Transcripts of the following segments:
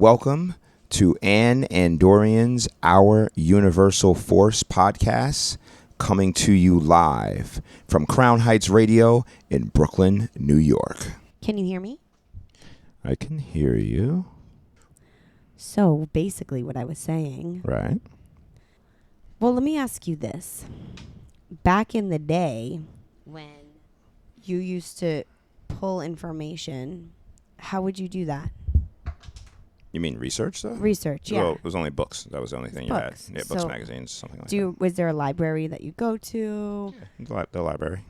Welcome to Ann and Dorian's Our Universal Force podcast, coming to you live from Crown Heights Radio in Brooklyn, New York. Can you hear me? I can hear you. So basically what I was saying. Right. Well, let me ask you this. Back in the day when you used to pull information, how would you do that? You mean research, though? Research, yeah. Well, it was only books. That was the only thing Books. you had. Yeah, books, So magazines, something like that. Was there a library that you go to? Yeah, the library.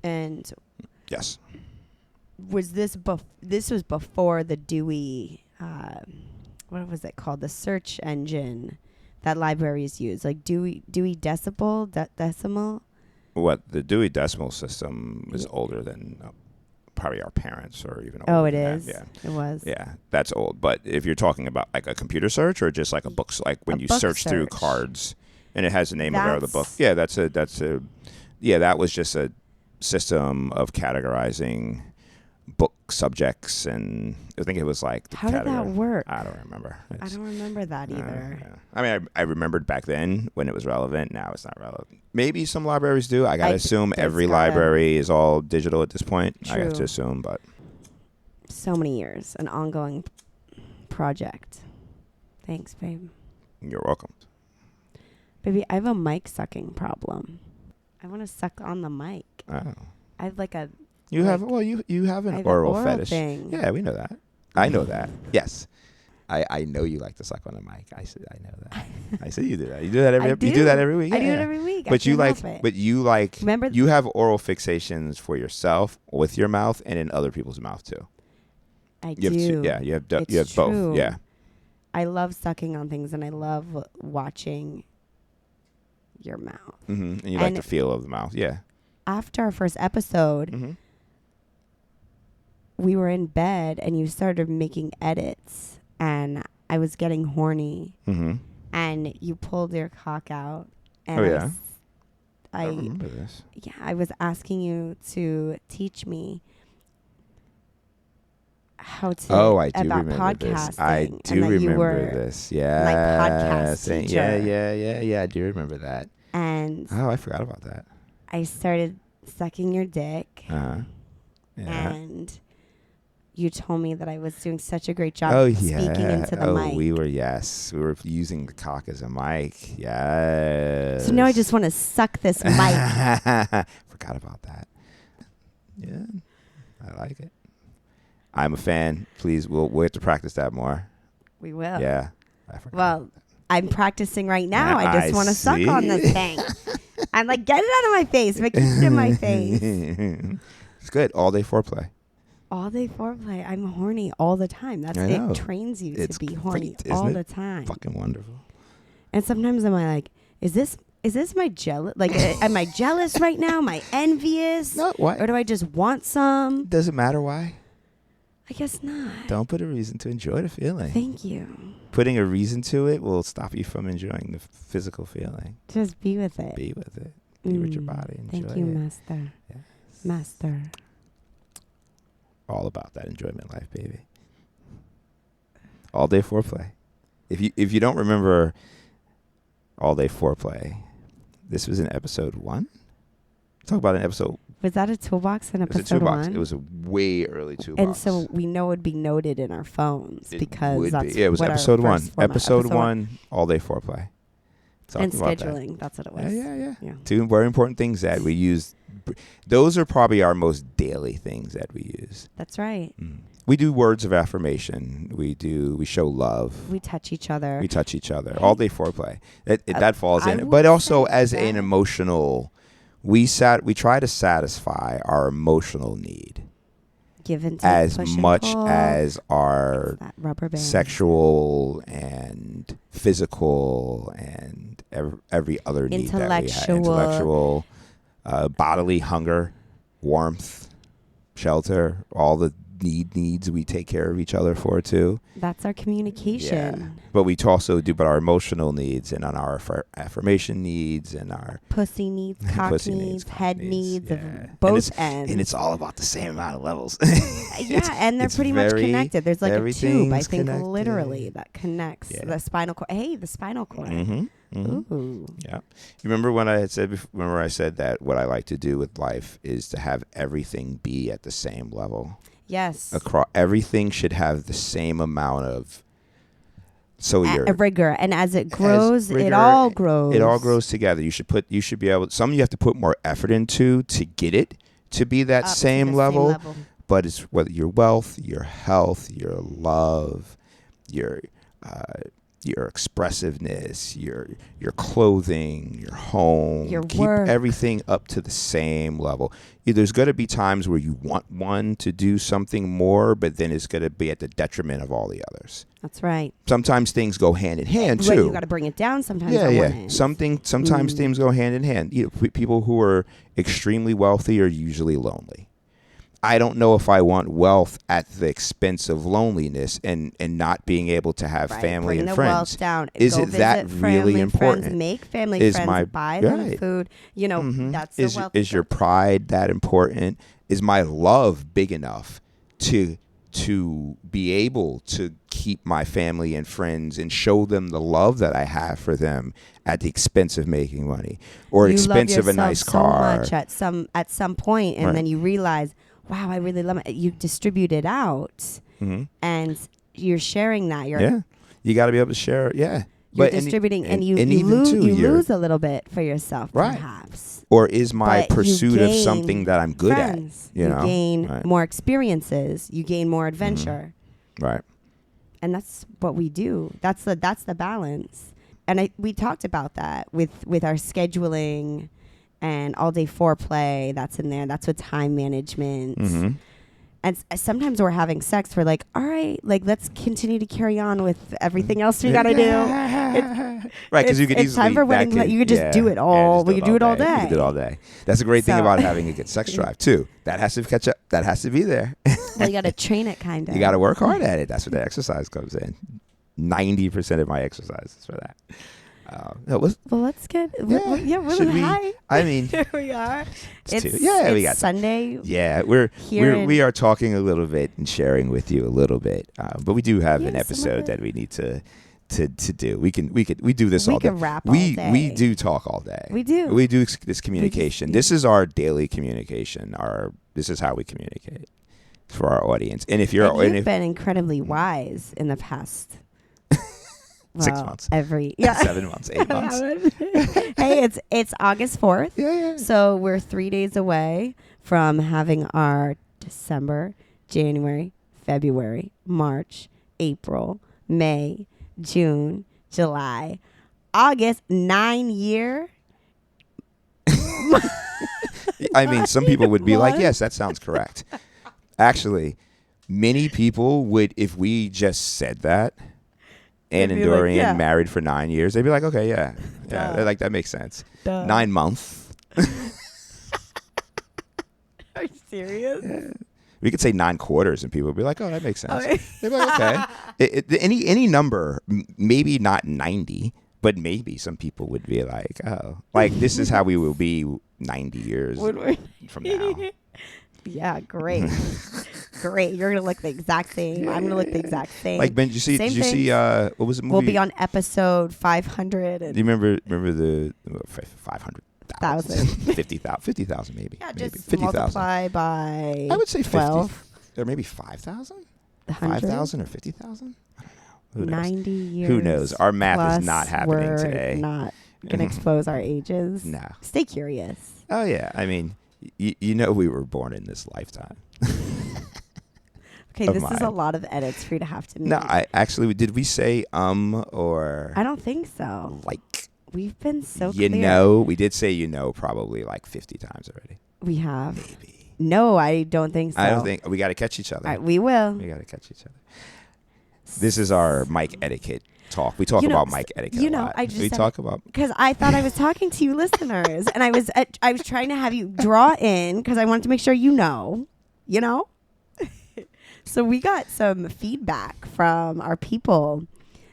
And Yes. was this this was before the Dewey, what was it called? The search engine that libraries use, like Dewey Decimal. What, the Dewey Decimal System is older than probably our parents or even older. Oh, it than is? that. Yeah. It was. Yeah, that's old. But if you're talking about like a computer search or just like a book, like when you book search through search. cards and it has the name of the book. Yeah, that was just a system of categorizing book subjects, and I think it was like the How did that work? I don't remember. I don't remember that either. Yeah. I mean, I remembered back then when it was relevant. Now it's not relevant. Maybe some libraries do. I gotta assume every library is all digital at this point. True. I have to assume, but so many years, an ongoing project. Thanks, babe. You're welcome. Baby, I have a mic sucking problem. I want to suck on the mic. Oh. I have like a... You have an oral fetish. Thing. Yeah, we know that. I know that. Yes. I know you like to suck on the mic. I know that. I said you do that. You do that every you do that every week. I do it every week. But you like Remember you have oral fixations for yourself with your mouth and in other people's mouth too. I You do. You have It's both. true. Yeah. I love sucking on things, and I love watching your mouth. Mm-hmm. And you like the feel of the mouth. Yeah. After our first episode, Mm-hmm. we were in bed, and you started making edits, and I was getting horny, and you pulled your cock out. And Oh, yeah? I remember this. Yeah, I was asking you to teach me how to I do about remember podcasting. this. I and do that you remember were this. Yeah. my podcast teacher. Yeah. I do remember that. And I forgot about that. I started sucking your dick. Yeah. And you told me that I was doing such a great job speaking into the mic. We were using the cock as a mic. Yes. So now I just want to suck this mic. Forgot about that. Yeah. I like it. I'm a fan. Please, we'll have to practice that more. We will. Yeah. I forgot. Well, I'm practicing right now. I just want to suck see. on this thing. I'm like, get it out of my face. But keep it in my face. It's good. All day foreplay. All day foreplay. I'm horny all the time. It trains you to be horny all the time. Fucking wonderful. And sometimes I'm like, is this my jealous? Like, am I jealous right now? Am I envious? No, what? Or do I just want some? Does it matter why? I guess not. Don't put a reason to enjoy the feeling. Thank you. Putting a reason to it will stop you from enjoying the physical feeling. Just be with it. Be with it. Be with your body. Enjoy Thank you, it. Master. Yes. Master. All about that enjoyment life, baby. All day foreplay. If you don't remember all day foreplay, this was in episode 1. Talk about an episode. Was that a toolbox in It was a episode toolbox. 1? It was a way early toolbox. And so we know it would be noted in our phones because that's it was what episode our 1. first format- Episode 1, all day foreplay. And about scheduling. That. That's what it was. Yeah. 2 very important things that we use. Those are probably our most daily things that we use. That's right. We do words of affirmation. We show love. We touch each other. All day foreplay. That falls in. But also as an emotional, we try to satisfy our emotional need. Give and take, as push and much pull. as our That rubber band. sexual and physical and every other need that we have. Intellectual, bodily hunger, warmth, shelter, all the needs we take care of each other for too. That's our communication. Yeah. But we also do, but our emotional needs and on our affirmation needs and our pussy needs, cock pussy needs, cock head needs of both ends. And it's all about the same amount of levels. Yeah, and they're pretty much connected. There's like a tube, I think, connected. Literally, that connects the spinal cord. Hey, the spinal cord. Ooh. Yeah. You remember when I had said, remember I said that what I like to do with life is to have everything be at the same level. Yes. Everything should have the same amount of rigor, and as it grows, it all grows. It all grows together. You should be able. Some you have to put more effort into to get it to be that same level. But it's whether your wealth, your health, your love, your expressiveness, your clothing, your home, your keep work. Everything up to the same level. There's going to be times where you want one to do something more, but then it's going to be at the detriment of all the others. That's right. Sometimes things go hand in hand too. You got to bring it down sometimes. Yeah. Sometimes things go hand in hand. People who are extremely wealthy are usually lonely. I don't know if I want wealth at the expense of loneliness and not being able to have family and friends. Bring the wealth down. Is it that really important? Friends, make family friends, buy them food. That's the wealth. Is your pride that important? Is my love big enough to be able to keep my family and friends and show them the love that I have for them at the expense of making money or expense of a nice car? So much at some point, and then you realize, wow, I really love it. You distribute it out, and you're sharing that. You got to be able to share. Yeah, you're distributing, and you lose a little bit for yourself, perhaps. Or is my pursuit of something that I'm good at? You gain more experiences. You gain more adventure. Right. And that's what we do. That's the balance. And we talked about that with our scheduling. And all day foreplay, that's in there. That's with time management. And sometimes we're having sex. We're like, all right, let's continue to carry on with everything else we got to do. Right, because you could easily. It's time for wedding. You could just do it all. We could do it all day. You could do it all day. That's a great thing about having a good sex drive too. That has to catch up. That has to be there. Well, you got to train it, kind of. You got to work hard at it. That's where the exercise comes in. 90% of my exercise is for that. Well, let's get. Hi. I mean, here we are. We got Sunday. Yeah, we are talking a little bit and sharing with you a little bit, but we do have an episode that we need to do. We do this all day. We can rap all day. We do talk all day. We do. We do this communication. This is our daily communication. This is how we communicate for our audience. And if you've been incredibly wise in the past. 6 months. 7 months, 8 months. Hey, it's August 4th. Yeah. So we're 3 days away from having our December, January, February, March, April, May, June, July, August, 9-year. I mean, some people would be like, yes, that sounds correct. Actually, many people would, if we just said that, Ann and Dorian married for 9 years, they'd be like, okay, yeah. They're like, that makes sense. 9 months. Are you serious? Yeah. We could say 9 quarters and people would be like, oh, that makes sense. Okay. They'd be like, okay. Any number, maybe not 90, but maybe some people would be like, oh, this is how we will be 90 years from now. Yeah, great. Great. You're going to look the exact same. I'm going to look the exact same. Like, Ben, did you see what was the movie? We'll be on episode 500. Do you remember the 500,000? 50,000 maybe. Yeah, maybe. just 50,000. multiply by I would say 12. 50. Or maybe 5,000? 5,000 or 50,000? I don't know. 90 years. Who knows? Our math is not happening today. We're not going to expose our ages. No. Stay curious. Oh, yeah. I mean, we were born in this lifetime. Okay, this is a lot of edits for you to have to make. No, did we say or? I don't think so. Like. We've been so clear. We did say probably like 50 times already. We have. Maybe. No, I don't think so. I don't think. We got to catch each other. All right, we will. We got to catch each other. This is our mic etiquette talk. We talk about mic etiquette a lot. Because I thought I was talking to you listeners, and I was trying to have you draw in because I wanted to make sure you know. So we got some feedback from our people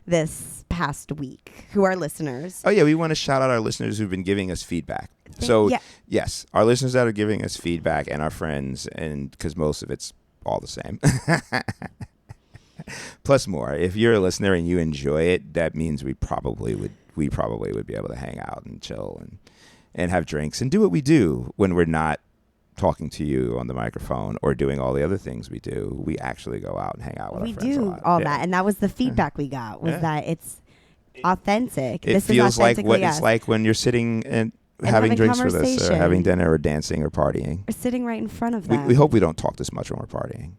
this past week who are listeners. Oh, yeah. We want to shout out our listeners who've been giving us feedback. So, yes, our listeners that are giving us feedback and our friends, and because most of it's all the same. Plus more. If you're a listener and you enjoy it, that means we probably would be able to hang out and chill and have drinks and do what we do when we're not talking to you on the microphone or doing all the other things we do. We actually go out and hang out with our friends. We do all that, and that was the feedback we got, was that it's authentic. It feels like what it's like when you're sitting and having drinks with us, or having dinner, or dancing, or partying. Or sitting right in front of them. We hope we don't talk this much when we're partying.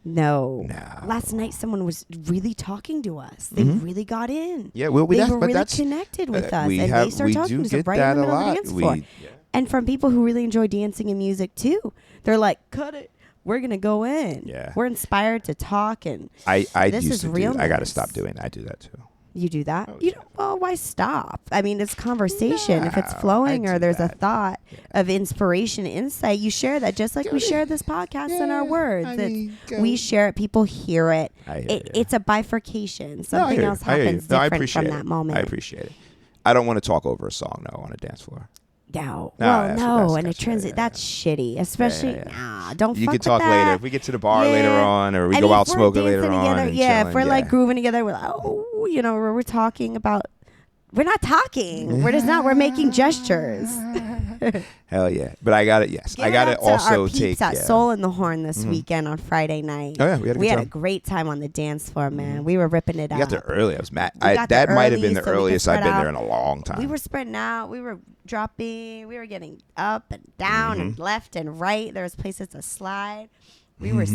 No. Last night, someone was really talking to us. They really got in. Yeah, well, they were really connected with us, and they started talking to us right in the middle of the dance floor. And from people who really enjoy dancing and music too, they're like, "Cut it, we're gonna go in." Yeah, we're inspired to talk, and I this used is to real. I got to stop doing that. I do that too. You do that? Oh, you don't, well, why stop? I mean, it's conversation. If it's flowing or there's a thought of inspiration, insight, you share that, just like we share this podcast and our words. We share it. People hear it. It's a bifurcation. Something else happens different from that moment. I appreciate it. I don't want to talk over a song, though, on a dance floor. No. And a transit, that's shitty. Especially, don't you fuck can talk with that. later. If we get to the bar later on, or we go out smoking later on. If we're like grooving together, we're like, we're talking about, we're not talking. We're just not, we're making gestures. Hell yeah. But I got it, yes. I got to also our take. At Soul in the Horn this weekend on Friday night. Oh, yeah. We had a great time on the dance floor, man. We were ripping it up. We got there early. I was mad. That might have been the earliest I've been there in a long time. We were spreading out. We were dropping. We were getting up and down and left and right. There was places to slide. We were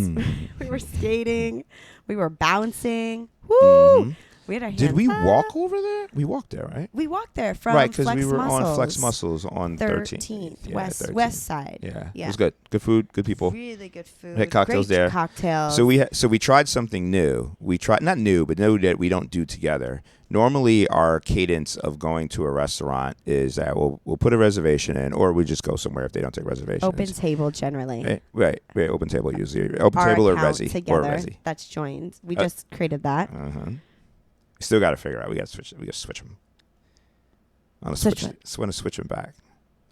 we were skating. We were bouncing. Woo! We had our hands Did we up. walk over there? We walked there, right? We walked there from right, because Flex we were Muscles, on Flex Muscles on 13th. Yeah, west side. Yeah. It was good. Good food, good people. Really good food. We had cocktails Great there. Cocktails. So we tried something new. We tried, not new, but new that we don't do together. Normally, our cadence of going to a restaurant is that we'll put a reservation in, or we just go somewhere if they don't take reservations. Open table generally. Right. Open table usually. Open table or Resi. Together, or Resi. That's joined. We just created that. Still got to figure out. We got to switch. We got to switch them. I want to switch them back.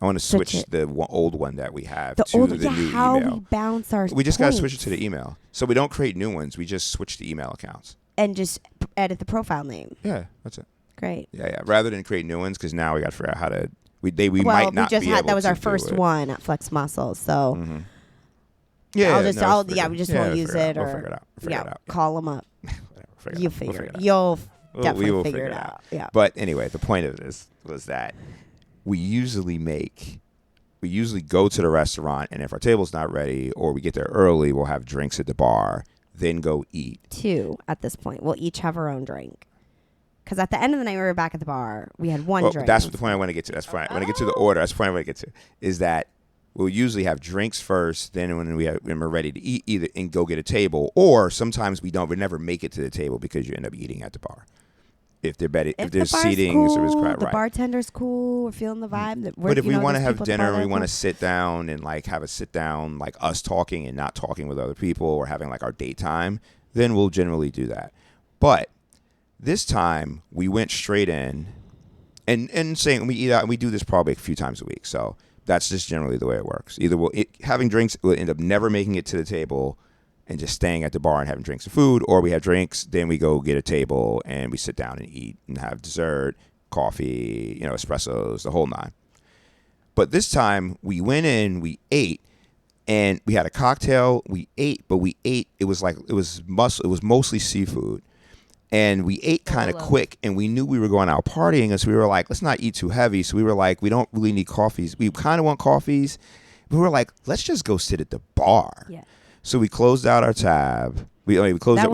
I want to switch the old one that we have to the new how email. We bounce our We just got to switch it to the email. So we don't create new ones. We just switch the email accounts. And just edit the profile name. Yeah, that's it. Great. Yeah. Rather than create new ones, because now we got to figure out how to. We might not be able to. That was our first one at Flex Muscles. So. Yeah. we just won't use it, or we'll figure it out. Call them up. You'll figure it out. You'll definitely figure it out. Yeah. But anyway, the point of this was that we usually go to the restaurant, and if our table's not ready or we get there early, we'll have drinks at the bar, then go eat. 2 at this point. We'll each have our own drink. Because at the end of the night, we were back at the bar. We had one drink. That's the point I want to get to. That's fine. When I get to the order, that's the point I want to get to. Is that we'll usually have drinks first, then when we're ready to eat, either and go get a table, or sometimes we don't. We never make it to the table because you end up eating at the bar. If there's seating, cool, the bartender's cool. We're feeling the vibe. But if we want to have dinner and we want to sit down and have a sit down, like us talking and not talking with other people, or having like our date time, then we'll generally do that. But this time we went straight in, and saying we eat out, and we do this probably a few times a week. So that's just generally the way it works. Either having drinks, we'll end up never making it to the table and just staying at the bar and having drinks and food, or we have drinks, then we go get a table and we sit down and eat and have dessert, coffee, espressos, the whole nine. But this time we went in, we ate, and we had a cocktail. We ate, but it was mostly seafood. And we ate kind of quick, and we knew we were going out partying, so we were like, let's not eat too heavy. So we were like, we don't really need coffees. We kind of want coffees. But we were like, let's just go sit at the bar. Yeah. So we closed out our tab. We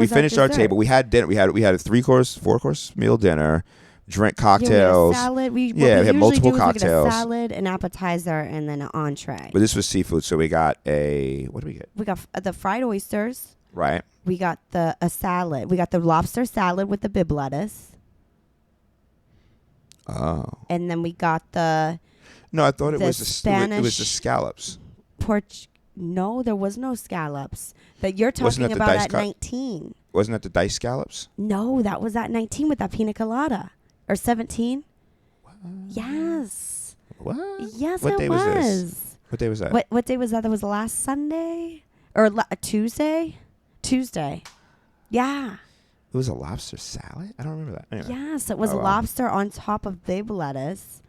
finished our table. We had dinner. We had a 4-course meal dinner, drink cocktails. Yeah, we had salad. We had multiple cocktails. We get a salad, an appetizer, and then an entree. But this was seafood, so we got what did we get? We got the fried oysters. Right. We got a salad. We got the lobster salad with the bib lettuce. Oh. And then we got the. No, I thought it was Spanish it was the scallops. No, there was no scallops. That you're Wasn't talking that the about dice at cut? 19. Wasn't that the dice scallops? No, that was at 19 with that pina colada. Or 17. Yes. What? Yes, What it day was this? What day was that? What day was that? That was last Sunday? Or Tuesday? Tuesday. Yeah. It was a lobster salad? I don't remember that. Anyway. Yes, it was lobster on top of baby lettuce.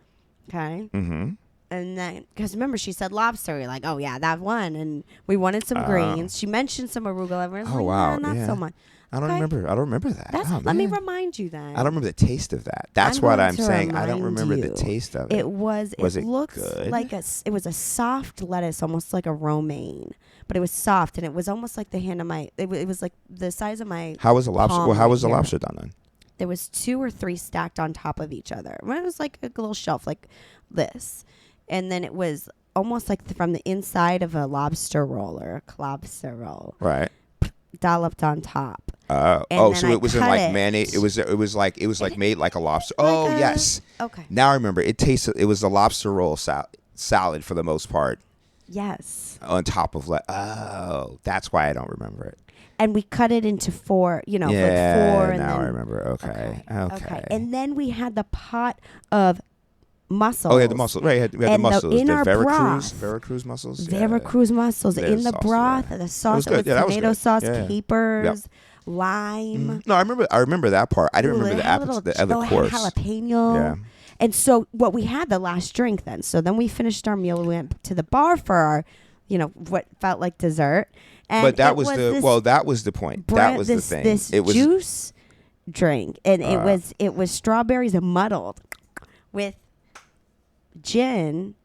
Okay. Mm-hmm. And then, because remember, she said lobster. You're like, oh, yeah, that one. And we wanted some greens. She mentioned some arugula. I was Oh, like, wow. Not so much. I don't remember that. That's, let me remind you then. I don't remember the taste of that. That's what I'm saying. I don't remember the taste of it. It looked good? like it was a soft lettuce, almost like a romaine, but it was soft and it was almost like the hand of my. It was like the size of my. How was the lobster? palm Well, how was the right here. lobster done then? There was 2 or 3 stacked on top of each other. It was like a little shelf like this, and then it was almost like from the inside of a lobster roll or a lobster roll, Right. dolloped on top. So I it was in cut like it. mayonnaise. It was like made like a lobster. Like Yes. Okay. Now I remember. It tasted. It was a lobster roll salad for the most part Yes. on top of that's why I don't remember it. And we cut it into 4, like 4. And now then, I remember. Okay. And then we had the pot of mussels. Oh, yeah, the mussels. Right, we had the And mussels. in the our broth. Veracruz mussels. Veracruz mussels Their in the sauce, broth, yeah. the sauce good. with Yeah, that was tomato good. sauce, Yeah. capers, lime. No, I remember that part. I didn't Ooh, remember it had little the other it had course. jalapeno. Yeah. And so what we had the last drink then. So then we finished our meal. We went to the bar for our, what felt like dessert. And But that it was that was the point. brand- That was this, the thing. This It was juice drink, and it was strawberries muddled with gin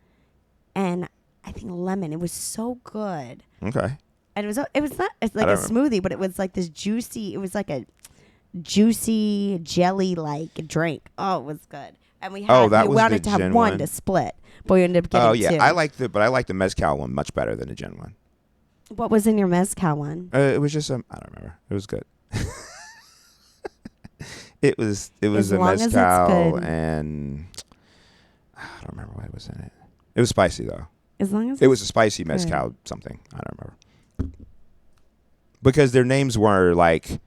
and I think lemon. It was so good. okay. And it's like a don't smoothie, but it was like this juicy. It was like a juicy jelly like drink. Oh, it was good. And we had that we was wanted the to have gin one one? to split, but we ended up getting Oh yeah, 2. I like the mezcal one much better than the gin one. What was in your mezcal one? It was just I don't remember. It was good. it was As a long as it's mezcal good. and I don't remember what was in it. It was spicy though. As long as It was a spicy mezcal something. I don't remember. Because their names were like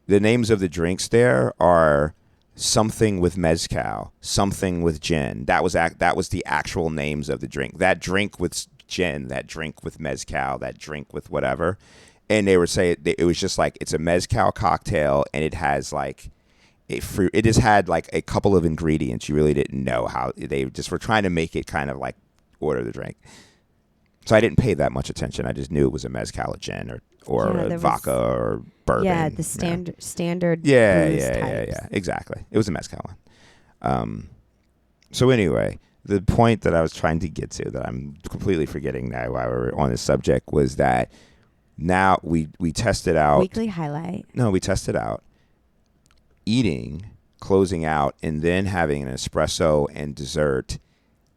the names of the drinks there are something with mezcal, something with gin. That was the actual names of the drink. That drink with gin, that drink with mezcal, that drink with whatever. And they were saying it was just like it's a mezcal cocktail and it has like it just had like a couple of ingredients you really didn't know how they just were trying to make it kind of like order the drink. So I didn't pay that much attention. I just knew it was a mezcal, a gin, or a vodka or bourbon. Yeah, the standard. Yeah, booze yeah, types. exactly. It was a mezcal one. So anyway, the point that I was trying to get to that I'm completely forgetting now while we're on this subject was that now we tested out. Weekly highlight. No, we tested out eating, closing out, and then having an espresso and dessert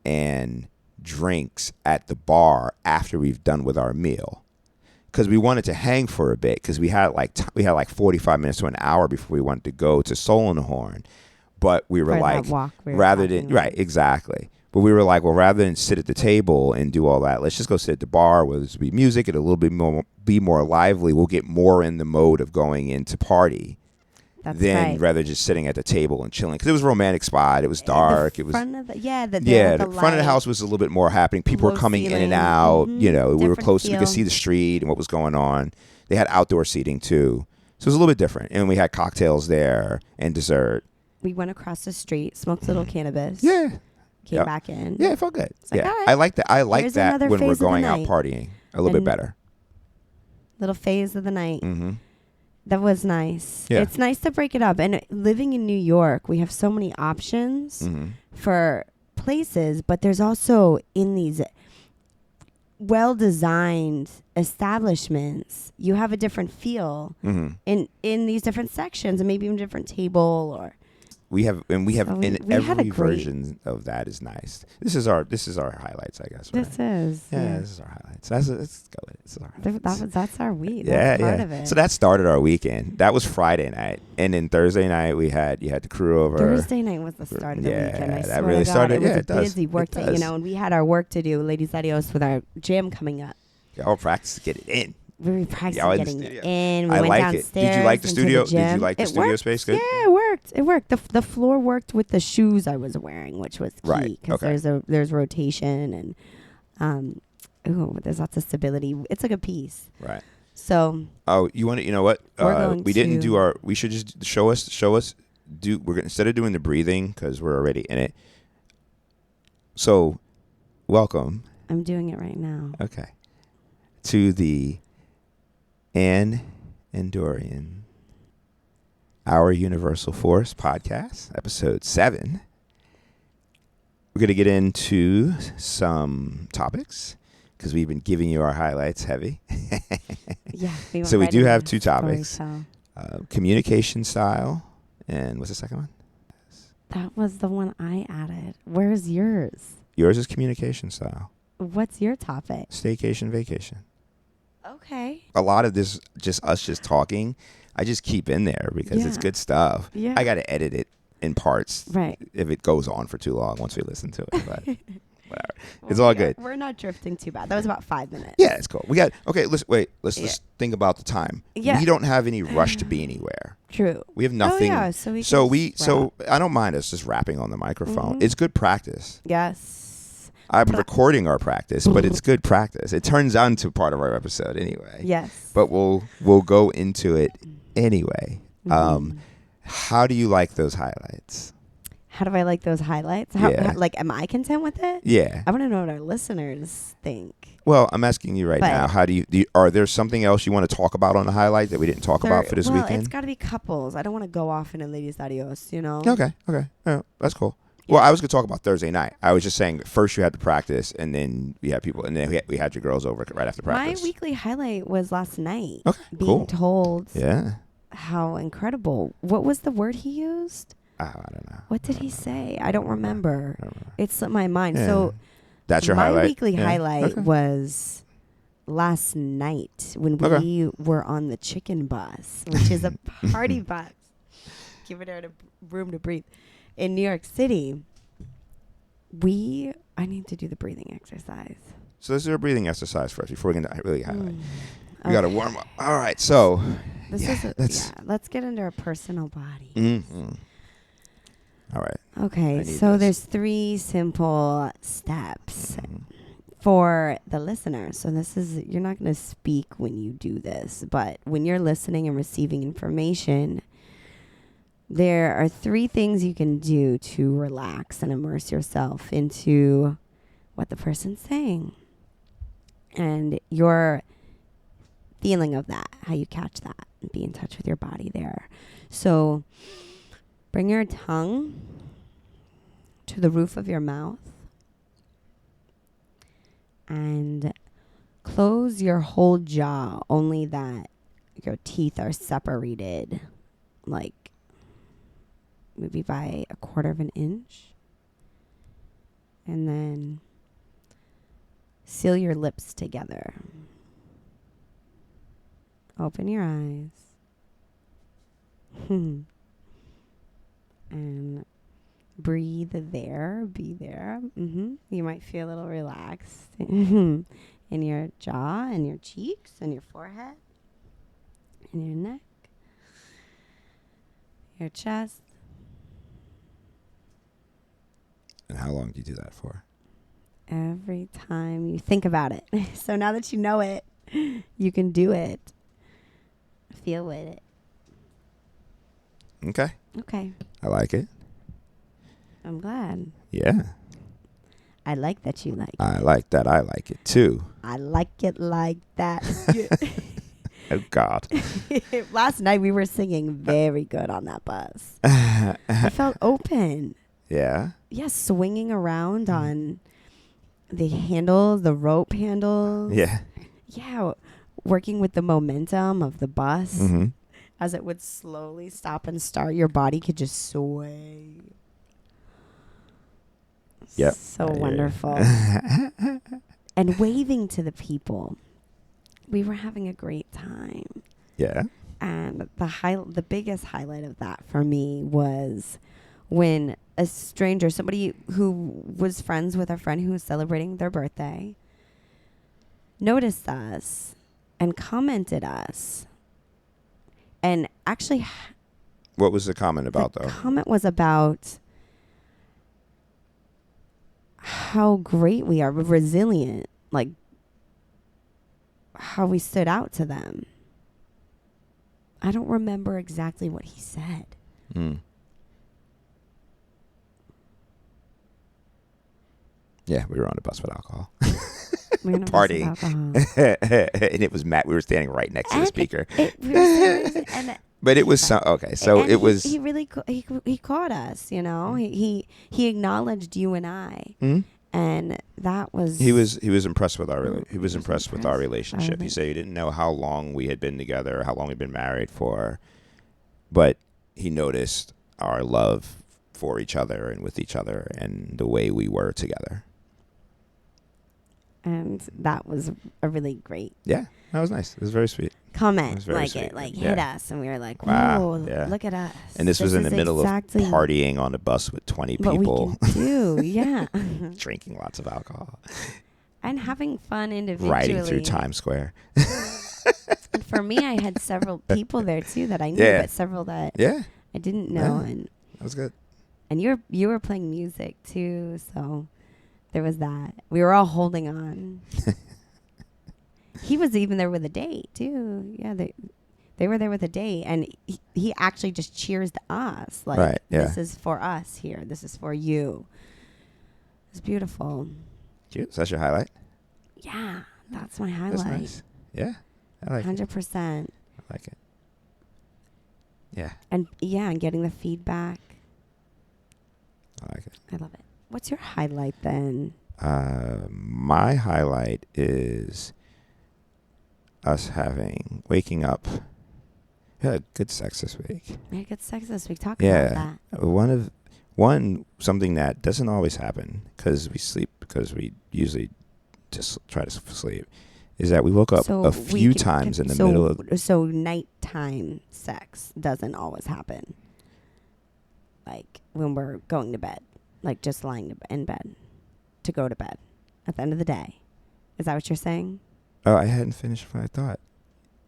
and drinks at the bar after we've done with our meal. Because we wanted to hang for a bit because we had like 45 minutes to an hour before we wanted to go to Soul in the Horn. But we were For like, that walk we were rather talking than, right, exactly. But we were like, well, rather than sit at the table and do all that, let's just go sit at the bar where there's be music and a little bit be more lively. We'll get more in the mode of going into party. That's than right. rather just sitting at the table and chilling. Because it was a romantic spot. It was dark. It was front of the, the front of the house was a little bit more happening. People were Low coming in and ceiling. out. Mhm. We were Different close. We could feel. see the street and what was going on. They had outdoor seating too. So it was a little bit different. And we had cocktails there and dessert. We went across the street, smoked a little cannabis. Yeah. Came Yep. back in. Yeah, it felt good. like, Yeah. all right. I like that. I like Here's that another when we're phase of the going out night. partying a little bit And- better. Little phase of the night. Mm-hmm. That was nice. Yeah. It's nice to break it up. And living in New York, we have so many options Mm-hmm. for places, but there's also in these well-designed establishments, you have a different feel Mm-hmm. in these different sections and maybe even different table or We have So we had a every great- version of that is nice. This is our highlights, I guess. Right? this is. Yeah, this is our highlights. Let's go with it. This is our highlights. That's our week. Yeah, That's part yeah. of it. So that started our weekend. That was Friday night, and then Thursday night you had the crew over. Thursday night was the start of the Yeah, weekend. I that swear really to God, started- It was yeah, a it does. busy work It day, does. and we had our work to do, Ladies Adios, with our jam coming up. Y'all practice to get it in. We were practicing Y'all in the getting studio. in. We I went like it. downstairs. Did you like the into studio? gym. Did you like the It studio worked. space? Good. Yeah, it worked. It worked. The floor worked with the shoes I was wearing, which was key Right. because Okay. there's rotation and there's lots of stability. It's like a piece. Right. So Oh, you want to? You know what? We're going we didn't do to- our. We should just show us. Instead of doing the breathing because we're already in it. So, welcome. I'm doing it right now. Okay. To the Anne and Dorian, Our Universal Force podcast, episode 7. We're going to get into some topics because we've been giving you our highlights heavy. Yeah. went So we right do into have 2 topics. storytell. Communication style, and what's the second one? That was the one I added. Where's yours? Yours is communication style. What's your topic? Staycation, vacation. Okay. A lot of this, just us just talking, I just keep in there because it's Yeah. good stuff. Yeah. I got to edit it in parts Right. if it goes on for too long once we listen to it. But whatever. It's Well, all good. We're not drifting too bad. That was about 5 minutes. Yeah, it's cool. We got, okay, let's Yeah. just think about the time. Yeah. We don't have any rush to be anywhere. True. We have nothing. Oh, yeah. So we So can just so I don't mind us just rapping on the microphone. Mhm. It's good practice. Yes. I'm But- recording our practice, but it's good practice. It turns on to part of our episode anyway. Yes. But we'll go into it anyway. Mhm. How do you like those highlights? How do I like those highlights? Yeah. Like, am I content with it? Yeah. I want to know what our listeners think. Well, I'm asking you right But- now. How do you? Are there something else you want to talk about on the highlight that we didn't talk about for this well, weekend? it's got to be couples. I don't want to go off into ladies adios, you know? Okay. Yeah, that's cool. Well, I was going to talk about Thursday night. I was just saying first you had to practice, and then you had people, and then we had your girls over right after practice. My weekly highlight was last night. Okay, Being cool. told Yeah. how incredible. What was the word he used? I don't know. What did he say? I don't remember. I don't know. It slipped my mind. Yeah. So That's your my highlight. weekly Yeah. highlight Okay. was last night when Okay. we were on the chicken bus, which is a party bus. Give it room to breathe. In New York City, I need to do the breathing exercise. So this is a breathing exercise for us before we can really highlight. Mm. We got to Okay. warm up. All right. So This yeah, is let's get into our personal body. mhm. All right. Okay, I need so this. there's 3 simple steps Mhm. for the listener. So you're not going to speak when you do this, but when you're listening and receiving information, there are 3 things you can do to relax and immerse yourself into what the person's saying. And your feeling of that, how you catch that, and be in touch with your body there. So bring your tongue to the roof of your mouth and close your whole jaw, only that your teeth are separated, like maybe by 1/4 of an inch. And then seal your lips together. Open your eyes. And breathe there. Be there. You might feel a little relaxed in your jaw and your cheeks and your forehead and your neck, your chest. And how long do you do that for? Every time you think about it. So now that you know it, you can do it. Feel with it. Okay. Okay. I like it. I'm glad. Yeah. I like that you like it. I like that. I like it too. I like it like that. Oh God. Last night we were singing very good on that bus. I felt open. Yeah. Yeah, swinging around on the handles, the rope handles. Yeah. Yeah, working with the momentum of the bus Mm-hmm. as it would slowly stop and start. Your body could just sway. Yep. So wonderful. And waving to the people. We were having a great time. Yeah. And the biggest highlight of that for me was when a stranger, somebody who was friends with a friend who was celebrating their birthday, noticed us and commented us. And actually, What was the comment about, the though? comment was about how great we are, resilient, like how we stood out to them. I don't remember exactly what he said. Mm. Yeah, we were on the bus with alcohol. Partying. And it was Matt. We were standing right next to the speaker. But it was okay. So it was. He really he caught us. You know, he acknowledged you and I, and that was. He was impressed with our with our relationship. He said he didn't know how long we had been together, how long we'd been married for, but he noticed our love for each other and with each other and the way we were together. And that was a really great. Yeah, that was nice. It was very sweet. Comment, like sweet. it, like hit us, and we were like, wow, "Whoa, look at us!" And this was in the middle of partying on the bus with 20 people. What we can do, yeah, drinking lots of alcohol and having fun individually, riding through Times Square. And for me, I had several people there too that I knew, but several that I didn't know, and that was good. And you were playing music too, so there was that. We were all holding on. He was even there with a date too. Yeah, they were there with a date, and he actually just cheers to us, like, this is for us here. This is for you. It's beautiful. Cute. So that's your highlight? Yeah, that's my highlight. That's nice. Yeah, I like 100%. I like it. Yeah. And and getting the feedback. I like it. I love it. What's your highlight then? My highlight is us waking up. We had good sex this week. We had good sex this week. Talk about that. Something that doesn't always happen because we usually just try to sleep, is that we woke up a few times in the middle of. So nighttime sex doesn't always happen. Like when we're going to bed, like just lying in bed to go to bed at the end of the day. Is that what you're saying? Oh, I hadn't finished what I thought.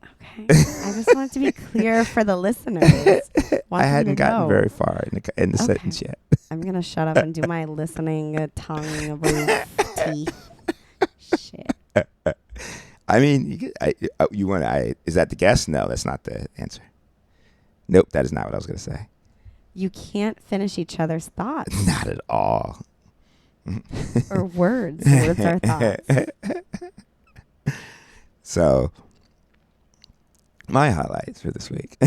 Okay. I just want it to be clear for the listeners. I hadn't gotten very far in the sentence yet. I'm going to shut up and do my listening tongue of teeth. Shit. I mean, is that the guess? No, that's not the answer. Nope, that is not what I was going to say. You can't finish each other's thoughts. Not at all. Or words. Words are thoughts. So, my highlights for this week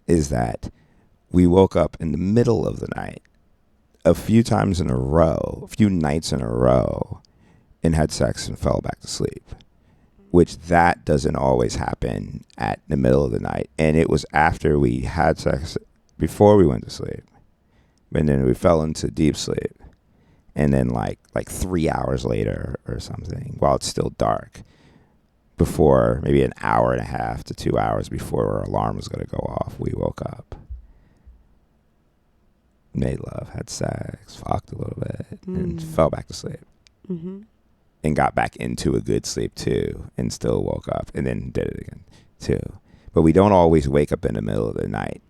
is that we woke up in the middle of the night a few nights in a row, and had sex and fell back to sleep, which that doesn't always happen at the middle of the night. And it was after we had sex before we went to sleep, and then we fell into deep sleep. And then like 3 hours later or something, while it's still dark, before maybe an hour and a half to 2 hours before our alarm was going to go off, we woke up, made love, had sex, fucked a little bit, and fell back to sleep. Mm-hmm. And got back into a good sleep too, and still woke up, and then did it again too. But we don't always wake up in the middle of the night.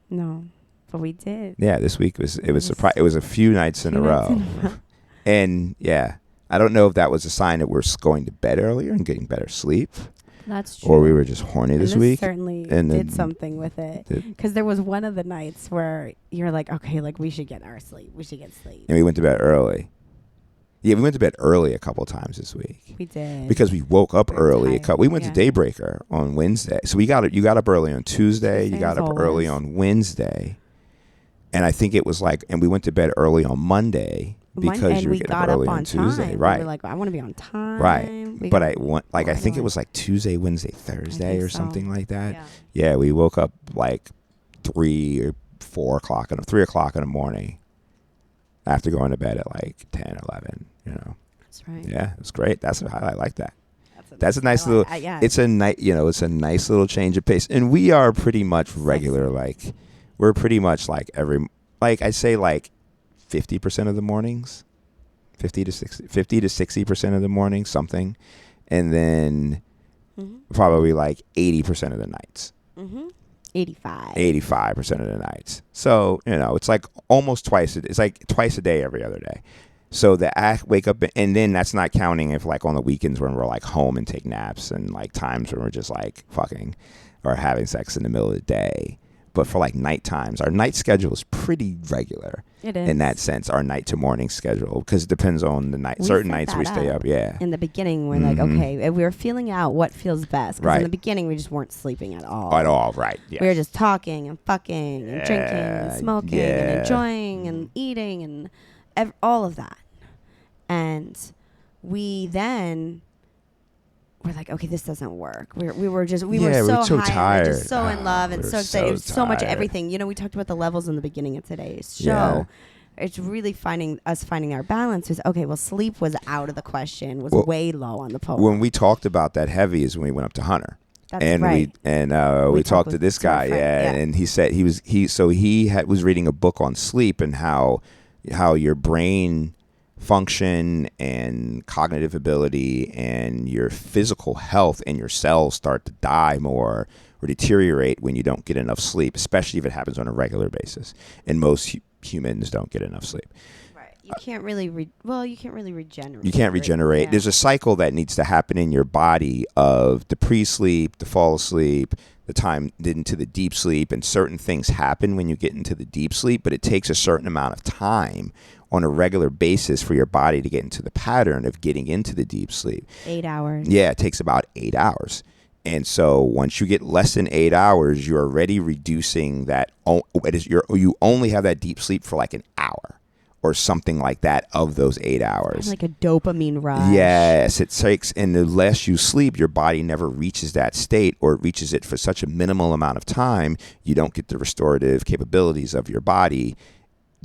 No. But we did. Yeah, this week it was surprise. It was a few nights in a row. And yeah, I don't know if that was a sign that we're going to bed earlier and getting better sleep. That's true. Or we were just horny this week. Certainly did something with it. Because there was one of the nights where you're like, okay, like we should get our sleep. We should get sleep. And we went to bed early. Yeah, we went to bed early a couple times this week. We did. Because we woke up early. We went to Daybreaker on Wednesday. So you got up early on Tuesday. You got up early on Wednesday. And I think it was and we went to bed early on Monday because you were getting up early on Tuesday. Time. Right. We were like, I want to be on time. Right. But I think it was Tuesday, Wednesday, Thursday or something like that. Yeah, we woke up 3 or 4 o'clock, 3 o'clock in the morning after going to bed at 10, 11, That's right. Yeah, it was great. That's a highlight. I like that. That's a nice little, it's a nice little change of pace. And we are pretty much regular, we're pretty much every, I'd say 50% of the mornings, 50 to 60% of the morning, something, and then Mm-hmm. probably like 80% of the nights. Mm-hmm. 85. 85% of the nights. So, it's like almost twice. It's like twice a day, every other day. So the wake up, and then that's not counting if like on the weekends when we're like home and take naps, and like times when we're just like fucking or having sex in the middle of the day. But for like night times, our night schedule is pretty regular. It is. In that sense, our night to morning schedule, because it depends on the night. Certain nights we stay up. Yeah. In the beginning, we're like, okay, we were feeling out what feels best. Because in the beginning, we just weren't sleeping at all. At all, right. Yes. We were just talking and fucking and drinking and smoking and enjoying and eating and all of that. And we then were like, okay, this doesn't work. We were so high tired. and just so in love and so excited. It was so much everything. We talked about the levels in the beginning of today's show. Yeah. It's really finding our balance. Was okay. Well, sleep was out of the question. Was way low on the poem. When we talked about that heavy is when we went up to Hunter. That's right. We talked to this guy, and he said he was reading a book on sleep and how your brain function and cognitive ability and your physical health and your cells start to die more or deteriorate when you don't get enough sleep, especially if it happens on a regular basis. And most humans don't get enough sleep. Right. You can't really regenerate. You can't regenerate. Yeah. There's a cycle that needs to happen in your body of the pre-sleep, the fall asleep, the time into the deep sleep, and certain things happen when you get into the deep sleep, but it takes a certain amount of time on a regular basis for your body to get into the pattern of getting into the deep sleep. 8 hours. Yeah, it takes about 8 hours. And so once you get less than 8 hours, you're already reducing that. You only have that deep sleep for like an hour or something like that of those 8 hours. Like a dopamine rush. Yes, it takes, and the less you sleep, your body never reaches that state, or it reaches it for such a minimal amount of time, you don't get the restorative capabilities of your body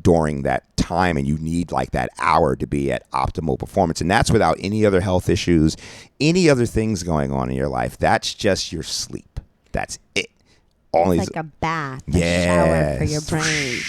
during that time, and you need like that hour to be at optimal performance. And that's without any other health issues, any other things going on in your life. That's just your sleep. That's it. It's like a bath, a shower for your brain.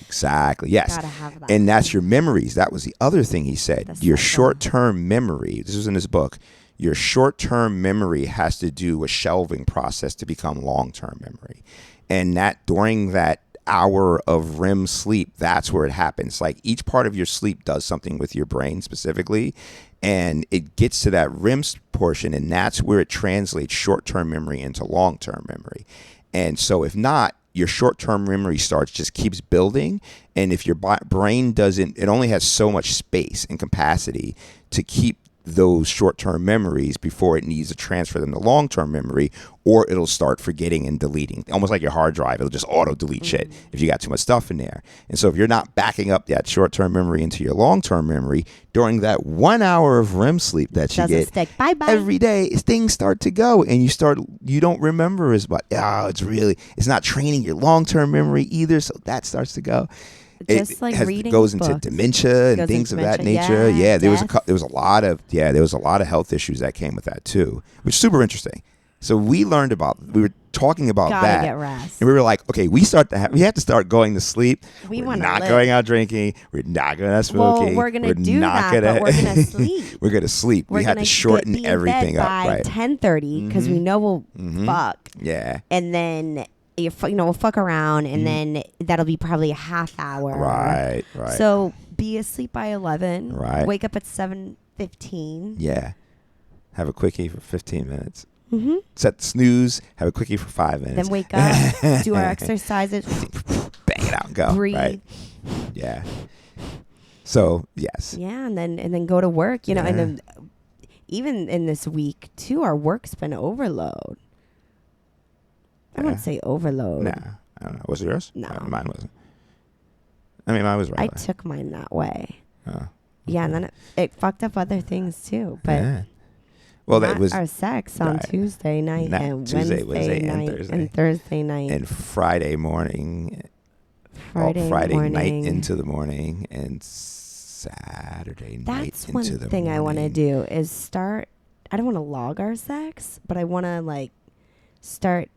Exactly. Yes. Gotta have that. And that's your memories. That was the other thing he said. Your short-term memory, this was in his book, your short-term memory has to do a shelving process to become long-term memory. And that during that hour of REM sleep, that's where it happens. Like each part of your sleep does something with your brain specifically, and it gets to that REM portion, and that's where it translates short-term memory into long-term memory. And so if not, your short-term memory just keeps building, and if your brain doesn't, it only has so much space and capacity to keep those short-term memories before it needs to transfer them to long-term memory, or it'll start forgetting and deleting. Almost like your hard drive, it'll just auto-delete shit if you got too much stuff in there. And so if you're not backing up that short-term memory into your long-term memory during that 1 hour of REM sleep that you get every day, things start to go, and you don't remember as much. It's not training your long-term memory either, so that starts to go. Reading goes into dementia and things of that nature. Yeah, there was a lot of health issues that came with that too, which is super interesting. So we were talking about that, get rest. And we were like, okay, we have to start going to sleep. We're not going out drinking. We're not going out smoking. Well, we're gonna do that, but we're gonna sleep. We're gonna sleep. We have to shorten everything up by 10:30 because we know we'll fuck. Yeah, and then. We'll fuck around, and then that'll be probably a half hour. Right. So be asleep by 11. Right. Wake up at 7:15. Yeah. Have a quickie for 15 minutes. Mm-hmm. Set the snooze. Have a quickie for 5 minutes. Then wake up. Do our exercises. Bang it out and go. Breathe. Right? Yeah. So yes. Yeah, and then go to work. And then even in this week too, our work's been overload. I wouldn't say overload. Nah, I don't know. Was it yours? No. Mine wasn't. I mean, mine was right. I took mine that way. Oh, okay. Yeah, and then it fucked up other things too. But well, that was our sex on Tuesday night and Wednesday night and Thursday night and Friday morning. Friday night into the morning and Saturday night into the morning. That's one thing I want to do is start. I don't want to log our sex, but I want to start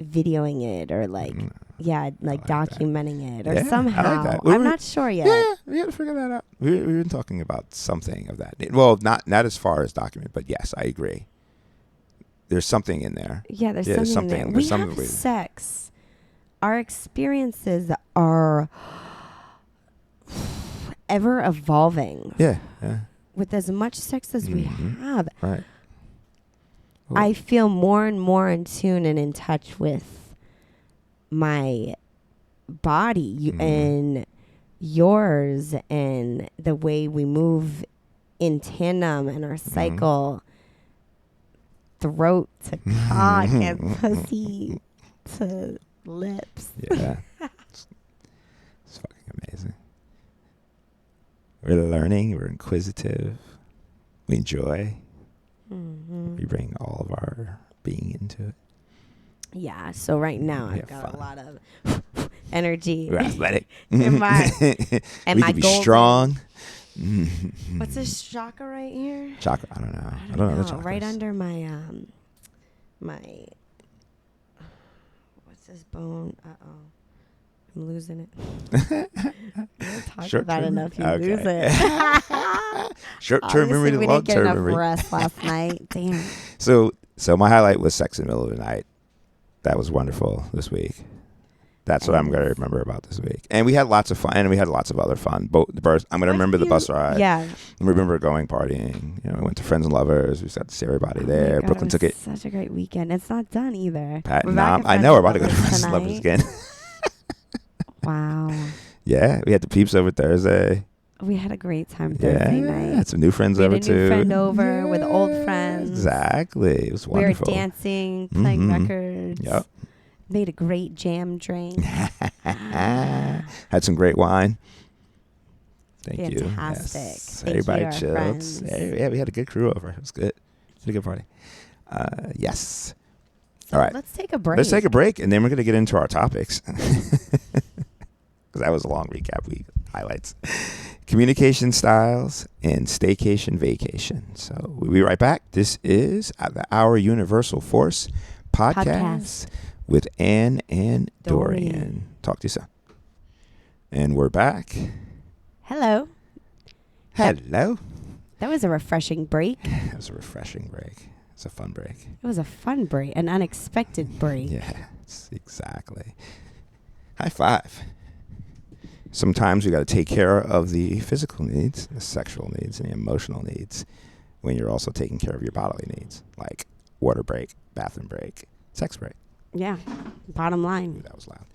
videoing it or like like documenting it or Yeah, somehow. I like that. I'm not sure yet. Yeah, we got to figure that out. We've been talking about something of that. Well, not as far as document, but yes, I agree. There's something in there. Yeah, there's something in there. We have sex. Our experiences are ever evolving. Yeah. With as much sex as we have. Right. Well, I feel more and more in tune and in touch with my body and yours and the way we move in tandem and our cycle, throat to cock and pussy to lips. Yeah. It's fucking amazing. We're learning. We're inquisitive. We enjoy. We bring all of our being into it. Yeah. So right now I've got a lot of energy. We're athletic. and my we can be strong. What's this chakra right here? Chakra? I don't know. I don't know the chakras. Right under my my what's this bone? I'm losing it. We'll talk about it enough. You lose it. Short-term memory to long-term memory. We didn't get enough rest last night. Damn. So my highlight was sex in the middle of the night. That was wonderful this week. That's what I'm going to remember about this week. And we had lots of fun, and we had lots of other fun. I'm going to remember the bus ride. Yeah. I remember going partying. We went to Friends and Lovers. We got to see everybody there. God, Brooklyn took it. Such a great weekend. It's not done either. I know we're about to go to Friends and Lovers again. Wow. Yeah, we had the peeps over Thursday. We had a great time Thursday night. Had some new friends over too. We had a new friend over with old friends. Exactly. It was wonderful. We were dancing, playing records. Yep. Made a great jam drink. Had some great wine. Thank you. Fantastic. Yes. Thank Everybody you to our friends. Yeah, we had a good crew over. It was good. It was a good party. Yes. So all right. Let's take a break. Let's take a break, and then we're going to get into our topics. Because that was a long recap. Highlights. Communication styles and staycation vacation. So we'll be right back. This is the Our Universal Force podcast. With Ann and Dorian. Talk to you soon. And we're back. Hello. Hello. That was a refreshing break. It was a refreshing break. It's a fun break. It was a fun break, an unexpected break. Yes, exactly. High five. Sometimes we got to take care of the physical needs, the sexual needs, and the emotional needs when you're also taking care of your bodily needs, like water break, bathroom break, sex break. Yeah, bottom line. Ooh, that was loud.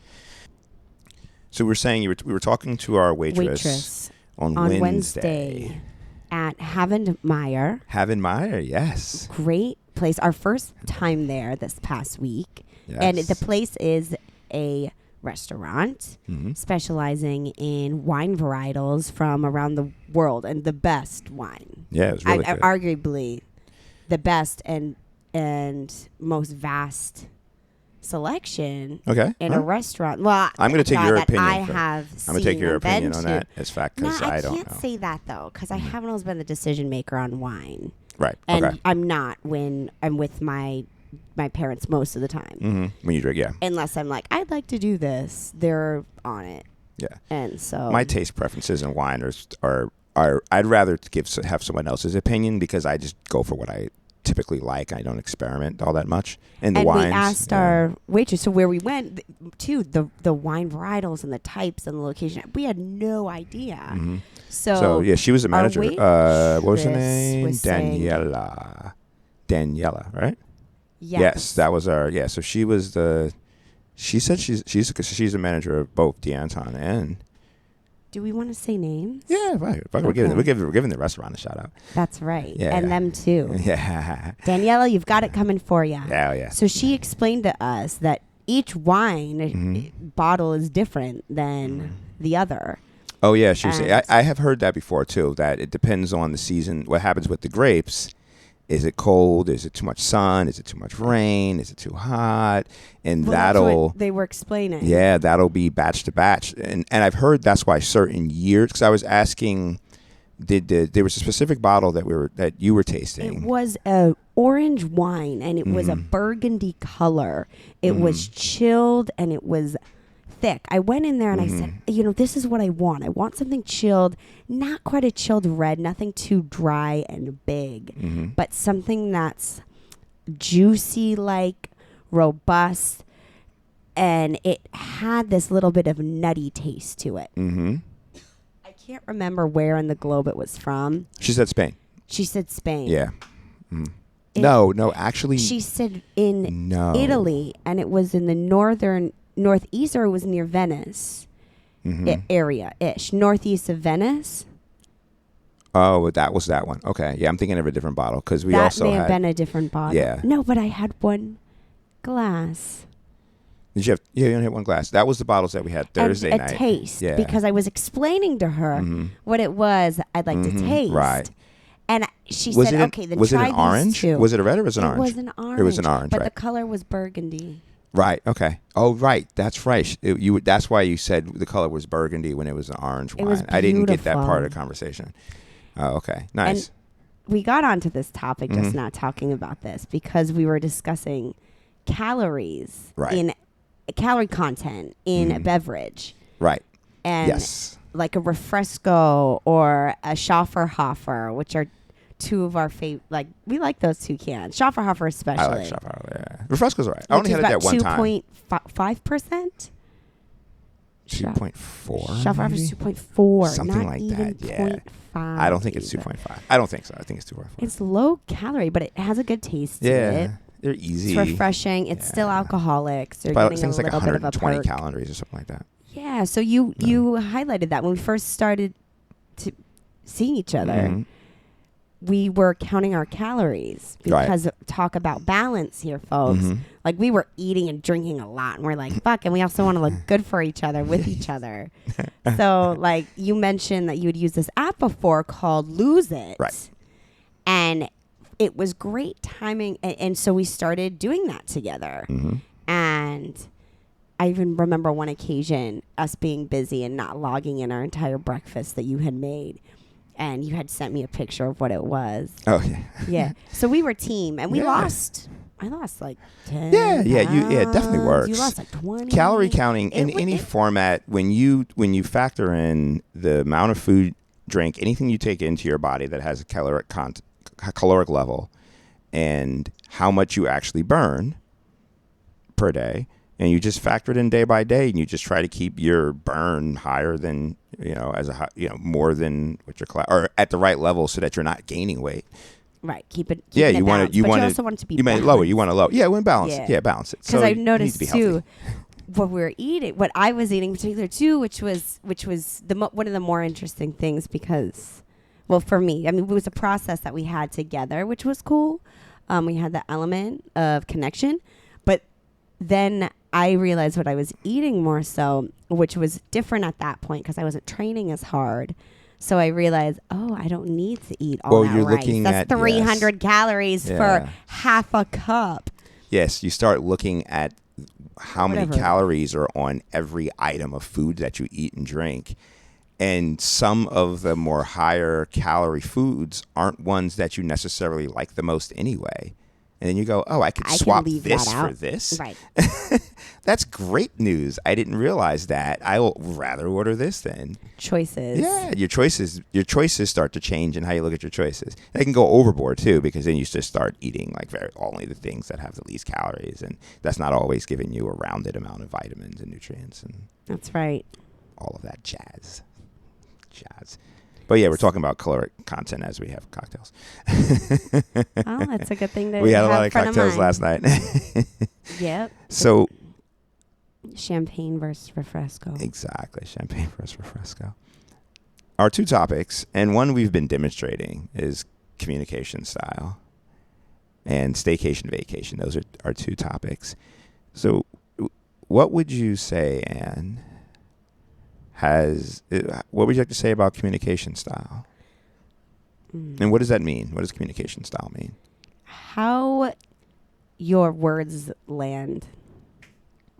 So we were saying we were talking to our waitress on Wednesday at Havenmeyer. Havenmeyer, yes. Great place. Our first time there this past week. Yes. And the place is a restaurant specializing in wine varietals from around the world and the best wine. Yeah, it was really good. Arguably the best and most vast selection in a restaurant. Well, I'm going to take your opinion. I'm going to take your opinion on that as fact because I don't know. I can't say that though because I haven't always been the decision maker on wine. Right. And I'm not when I'm with my parents most of the time. When you drink, yeah. Unless I'm like, I'd like to do this. They're on it. Yeah. And so my taste preferences in wine are I'd rather have someone else's opinion because I just go for what I typically like. I don't experiment all that much in the wines. We asked our waitress, so where we went to the wine varietals and the types and the location, we had no idea. So yeah, she was a manager. What was her name? Daniela, right? Yes, that was our. Yeah, so she was the. She said she's a manager of both D'Anton and. Do we want to say names? Yeah, right. We're giving the restaurant a shout out. That's right. Yeah, and them too. Yeah. Daniela, you've got it coming for you. Yeah, yeah. So she explained to us that each wine bottle is different than the other. Oh yeah, she was saying, I have heard that before too. That it depends on the season. What happens with the grapes? Is it cold? Is it too much sun? Is it too much rain? Is it too hot? And that'll that's what they were explaining. Yeah, that'll be batch to batch. And I've heard that's why certain years. Because I was asking There was a specific bottle that you were tasting. It was a orange wine, and it was a Mm-hmm. burgundy color. It was chilled, and it was thick. I went in there and I said, this is what I want. I want something chilled, not quite a chilled red, nothing too dry and big, but something that's juicy, like robust, and it had this little bit of nutty taste to it. Mm-hmm. I can't remember where in the globe it was from. She said Spain. She said Spain. Yeah. No, actually. She said in No. Italy, and it was in the northeast, or it was near Venice area-ish, northeast of Venice. Oh, that was that one. Okay. Yeah, I'm thinking of a different bottle because we That also may had. have been a different bottle. Yeah. No, but I had one glass. Did you have? Yeah, you only had one glass. That was the bottles that we had Thursday and a night. taste, Yeah. because I was explaining to her what it was I'd like to taste. Right. And she Was said, it okay, then was it try an orange? these two. Was it a red or was it an It orange? was an orange. It was an orange, but right? the color was burgundy. Right. Okay. Oh, right. That's right. That's why you said the color was burgundy when it was an orange wine. was I didn't get that part beautiful. of the conversation. Oh, okay. Nice. And we got onto this topic just now talking about this because we were discussing calories Right. in calorie content in a beverage. Right. And Yes. like a Refresco or a Schafferhofer, which are two of our favorite. Like, we like those two cans. Schafferhofer especially. I like Shop. Yeah. Refresco's all right. I only had it that one time. 2.5%? 2.4. Schafferhofer is 2.4. Something not like even that. Yeah. 0.5. I don't think it's 2.5. I don't think so. I think it's 2.4. It's low calorie, but it has a good taste to Yeah. it. They're easy. It's refreshing. It's still alcoholic, so you're But I getting think a it's like little bit of a 120 perk. calories or something like that. Yeah, so you highlighted that when we first started to seeing each other. Mhm. We were counting our calories Right. because talk about balance here, folks. Mhm. Like, we were eating and drinking a lot, and we're like, fuck, and we also want to look good for each other with each other. So, like, you mentioned that you would use this app before called Lose It. Right. And it was great timing. And so we started doing that together. Mhm. And I even remember one occasion, us being busy and not logging in our entire breakfast that you had made. And you had sent me a picture of what it was. Oh, yeah. Yeah. So we were team, and we Yeah. lost. I lost like 10. Yeah, it definitely pounds. works. You lost like 20. Calorie counting in It wa- any it- format, when you factor in the amount of food, drink, anything you take into your body that has a caloric level, and how much you actually burn per day, and you just factor it in day by day, and you just try to keep your burn higher than more than what your or at the right level, so that you're not gaining weight. Right. Keep it. Yeah, keeping you it want balanced, to. You but want you also want it to be. You may lower. You want to lower. Yeah, when balance. Yeah. Yeah, balance it. Because So I it needs to noticed be healthy. too, what we were eating, what I was eating in particular too, which was one of the more interesting things because, well, for me, I mean, it was a process that we had together, which was cool. We had the element of connection, but then I realized what I was eating more so, which was different at that point because I wasn't training as hard. So I realized, I don't need to eat all that you're rice. looking That's at 300 calories Yeah. for half a cup. Yes, you start looking at how many Whatever. calories are on every item of food that you eat and drink. And some of the more higher calorie foods aren't ones that you necessarily like the most anyway. And then you go, I could I can swap leave this that out. for this. Right. That's great news. I didn't realize that. I will rather order this then. Choices. Yeah, your choices start to change in how you look at your choices. They can go overboard too, because then you just start eating like only the things that have the least calories, and that's not always giving you a rounded amount of vitamins and nutrients and That's right. all of that jazz. But yeah, we're talking about caloric content as we have cocktails. Oh, that's a good thing to We had a have lot of front cocktails mind. last night. Yep. So Champagne versus Refresco. exactly, champagne versus Refresco. Our two topics, and one we've been demonstrating, is communication style and staycation vacation. Those are our two topics. So what would you say, Anne, what would you like to say about communication style? And what does that mean? What does communication style mean? How your words land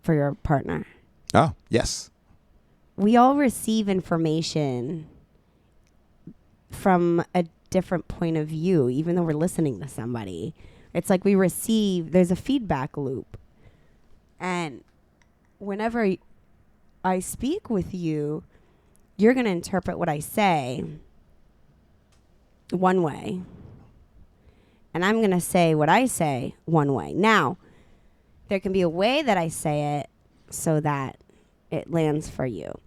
for your partner. Oh, yes. We all receive information from a different point of view, even though we're listening to somebody. It's like we receive, there's a feedback loop. And whenever I speak with you, you're going to interpret what I say one way. And I'm going to say what I say one way. Now, there can be a way that I say it so that it lands for you.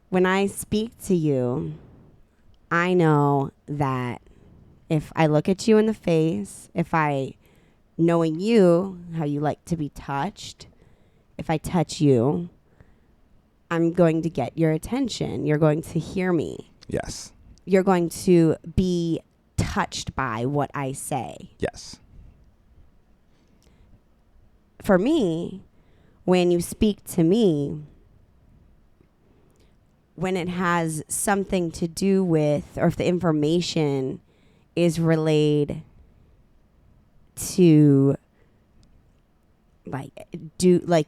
When I speak to you, I know that if I look at you in the face, if I, knowing you, how you like to be touched, if I touch you, I'm going to get your attention. You're going to hear me. Yes. You're going to be touched by what I say. Yes. For me, when you speak to me, when it has something to do with, or if the information is relayed to like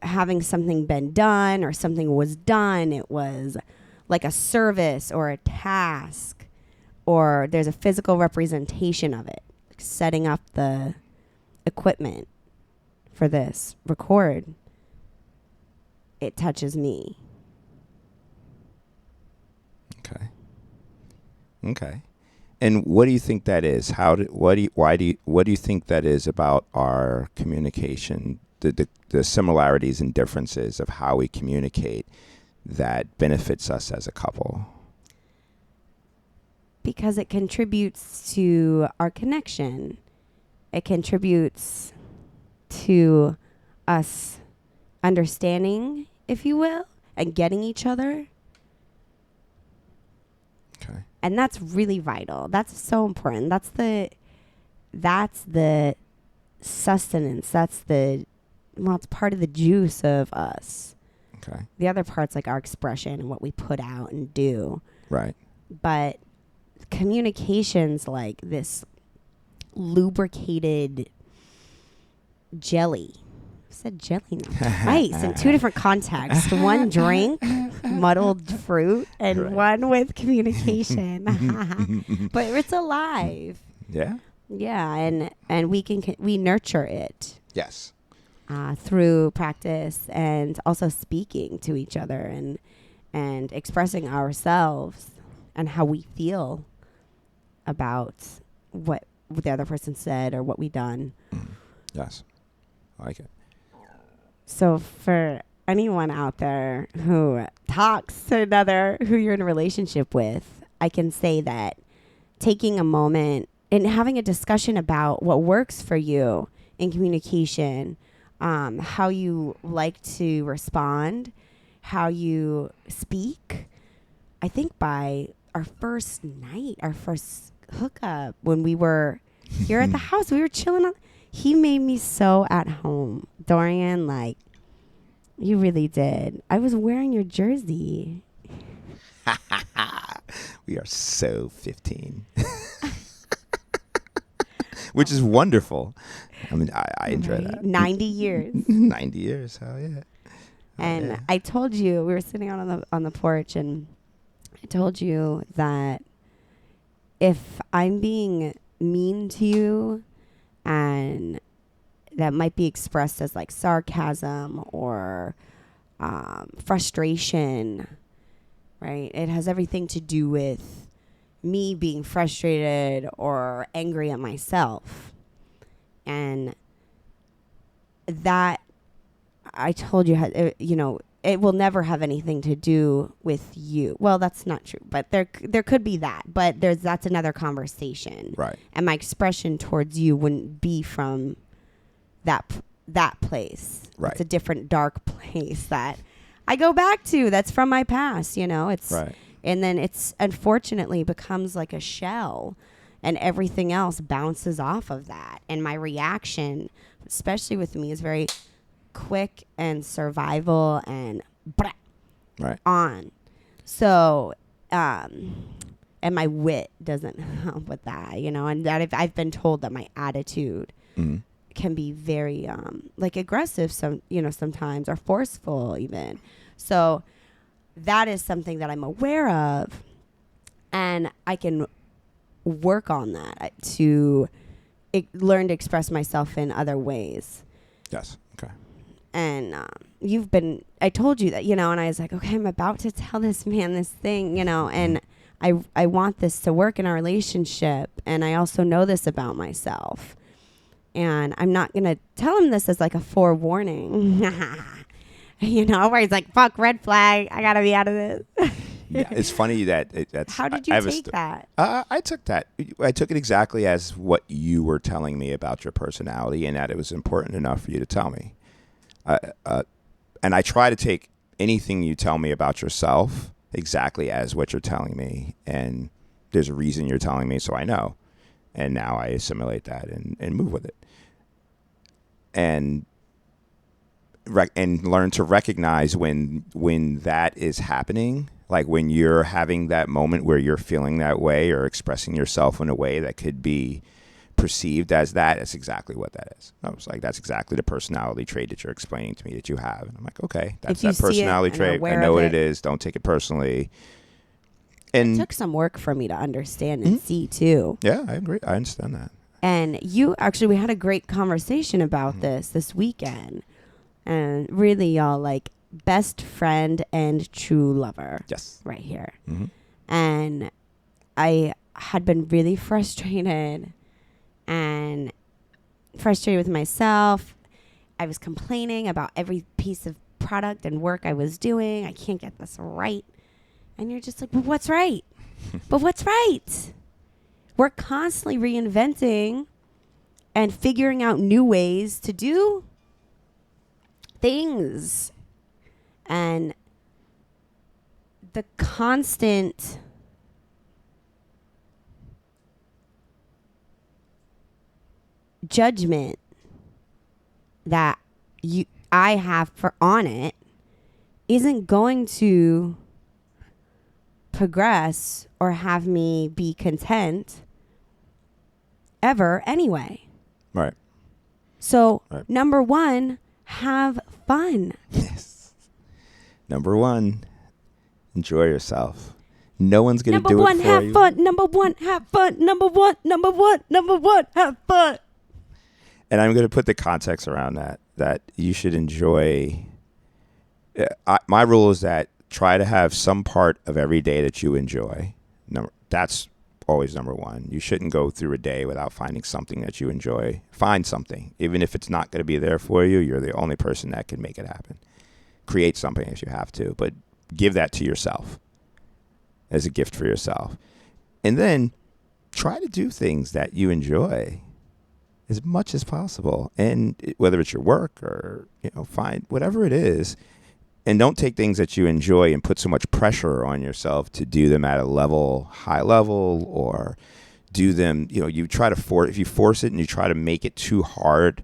having something been done or something was done, it was like a service or a task, or there's a physical representation of it, like setting up the equipment for this record, it touches me. Okay. And what do you think that is? What do you think that is about our communication? The similarities and differences of how we communicate that benefits us as a couple? Because it contributes to our connection. It contributes to us understanding, if you will, and getting each other. Okay. And that's really vital. That's so important. That's the sustenance. It's part of the juice of us. Okay. The other part's like our expression and what we put out and do. Right. But communication's like this lubricated jelly. I said jelly now. Twice in two different contexts. One drink, muddled fruit, and Right. one with communication. But it's alive. Yeah. Yeah, and we nurture it Yes. through practice and also speaking to each other and expressing ourselves and how we feel about what the other person said or what we done. Yes. I like it. So for anyone out there who talks to another who you're in a relationship with, I can say that taking a moment and having a discussion about what works for you in communication, how you like to respond, how you speak. I think by our first night, our first hookup, when we were here at the house, we were chilling. He made me so at home. Dorian, like, you really did. I was wearing your jersey. We are so 15. Which is wonderful. I mean, I enjoy Right? that. 90 years. 90 years. Hell yeah. And yeah. I told you, we were sitting out on the porch, and I told you that if I'm being mean to you, and that might be expressed as like sarcasm or frustration, right? It has everything to do with me being frustrated or angry at myself. And that, I told you, it will never have anything to do with you. Well, that's not true, but there could be that. But that's another conversation. Right. And my expression towards you wouldn't be from that place. Right. It's a different dark place that I go back to. That's from my past. It's Right. And then it's unfortunately becomes like a shell, and everything else bounces off of that. And my reaction, especially with me, is very quick and survival and Right. on. So, and my wit doesn't help with that, and that I've been told that my attitude can be very, like aggressive sometimes, or forceful even. So that is something that I'm aware of. And I can work on that to learn to express myself in other ways. Yes. Okay. And I told you that, and I was like, okay, I'm about to tell this man this thing, and I want this to work in our relationship. And I also know this about myself. And I'm not going to tell him this as like a forewarning, where he's like, fuck, red flag. I got to be out of this. Yeah, it's funny that that's. How did you take that? I took that. I took it exactly as what you were telling me about your personality, and that it was important enough for you to tell me. And I try to take anything you tell me about yourself exactly as what you're telling me, and there's a reason you're telling me, so I know, and now I assimilate that and move with it, and learn to recognize when that is happening. Like when you're having that moment where you're feeling that way or expressing yourself in a way that could be perceived as that, that's exactly what that is. I was like, that's exactly the personality trait that you're explaining to me that you have. And I'm like, okay, that's that personality trait. I know what it is. Don't take it personally. And it took some work for me to understand and see too. Yeah, I agree. I understand that. And we had a great conversation about this weekend. And really, y'all, like, best friend and true lover. Yes. Right here. Mm-hmm. And I had been really frustrated with myself. I was complaining about every piece of product and work I was doing. I can't get this right. And you're just like, but what's right? But what's right? We're constantly reinventing and figuring out new ways to do things. And the constant judgment that I have on it isn't going to progress or have me be content ever anyway. Right. So, number one, have fun. Yes. Number one, enjoy yourself. No one's going to do it for you. Number one, have fun. Number one, have fun. Number one, have fun. And I'm going to put the context around that you should enjoy. My rule is that try to have some part of every day that you enjoy. That's always number one. You shouldn't go through a day without finding something that you enjoy. Find something. Even if it's not going to be there for you, you're the only person that can make it happen. Create something if you have to, but give that to yourself as a gift for yourself. And then try to do things that you enjoy as much as possible. And whether it's your work or, find whatever it is. And don't take things that you enjoy and put so much pressure on yourself to do them at a high level, or do them, you try to if you force it and you try to make it too hard,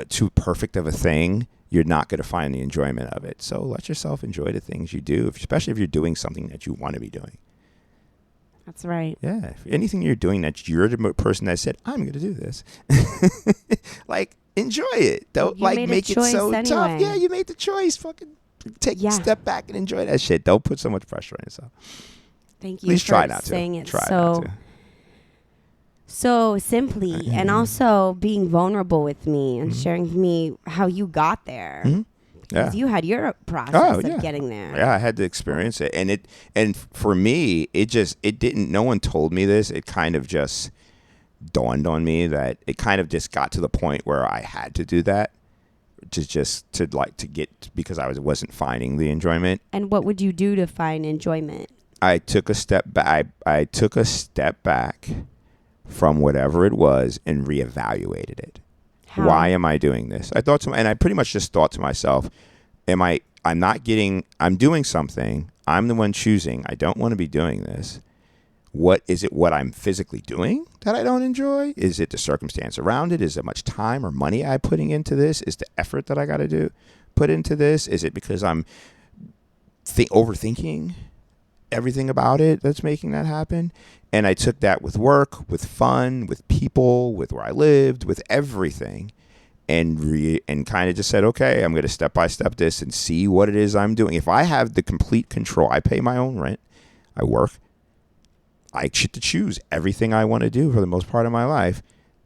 too perfect of a thing, you're not going to find the enjoyment of it. So let yourself enjoy the things you do, especially if you're doing something that you want to be doing. That's right. Yeah. If anything you're doing that you're the person that said, I'm going to do this, like, enjoy it. Don't make it so tough. Yeah, you made the choice. Fucking take a step back and enjoy that shit. Don't put so much pressure on yourself. Thank you. At least try not to. Saying it so simply, and also being vulnerable with me and sharing with me how you got there. Mm-hmm. Because you had your process of getting there. Yeah, I had to experience it, and for me, it didn't. No one told me this. It kind of just dawned on me that it kind of just got to the point where I had to do that. Because I wasn't finding the enjoyment. And what would you do to find enjoyment? I took a step back. I took a step back from whatever it was and reevaluated it. How? Why am I doing this? And I pretty much just thought to myself, I'm doing something. I'm the one choosing. I don't want to be doing this. What is it? What I'm physically doing that I don't enjoy? Is it the circumstance around it? Is it much time or money I'm putting into this? Is the effort that I got to put into this? Is it because I'm overthinking everything about it that's making that happen? And I took that with work, with fun, with people, with where I lived, with everything, and kind of just said, okay, I'm going to step by step this and see what it is I'm doing. If I have the complete control, I pay my own rent, I work. I get to choose everything I want to do for the most part of my life,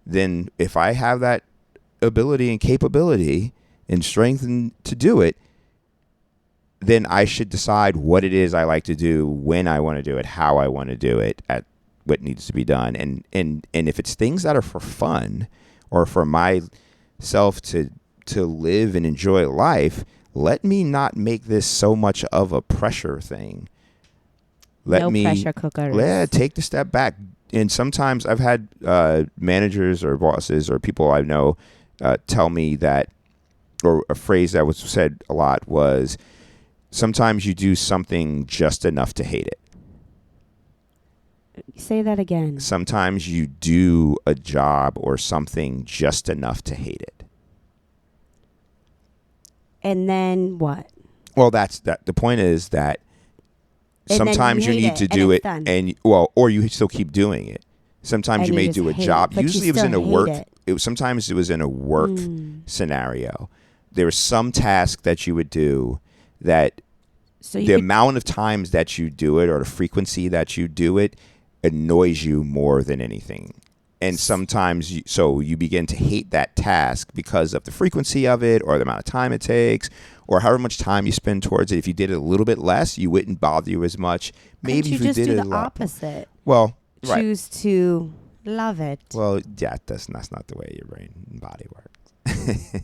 then if I have that ability and capability and strength to do it, then I should decide what it is I like to do, when I want to do it, how I want to do it, at what needs to be done. And if it's things that are for fun or for myself to live and enjoy life, let me not make this so much of a pressure thing. No pressure cookers. Yeah, take the step back. And sometimes I've had managers or bosses or people I know tell me that, or a phrase that was said a lot was, sometimes you do something just enough to hate it. Say that again. Sometimes you do a job or something just enough to hate it. And then what? Well, that's that. The point is that And sometimes you hate need it, to and do it's it, done. or you still keep doing it. Sometimes And you you may just do a hate it, job. but you Usually, it was in a still work. hate it. Sometimes it was in a work scenario. There was some task that you would do that So the amount of times that you do it or the frequency that you do it annoys you more than anything. And sometimes you begin to hate that task because of the frequency of it or the amount of time it takes or however much time you spend towards it. If you did it a little bit less, you wouldn't bother you as much. Maybe you if you just did do it the a lot. opposite. Well, right. Choose to love it. Well, yeah, that's not the way your brain and body works.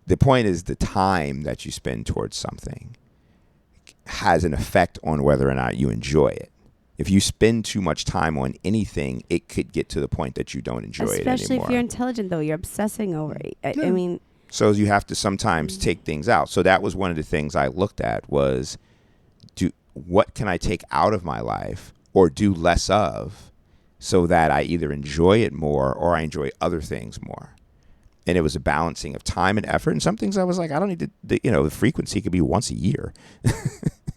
The point is the time that you spend towards something has an effect on whether or not you enjoy it. If you spend too much time on anything, it could get to the point that you don't enjoy it anymore. Especially if you're intelligent, though. You're obsessing over it. I mean... So you have to sometimes take things out. So that was one of the things I looked at was, what can I take out of my life or do less of so that I either enjoy it more or I enjoy other things more. And it was a balancing of time and effort. And some things I was like, I don't need to, the frequency could be once a year.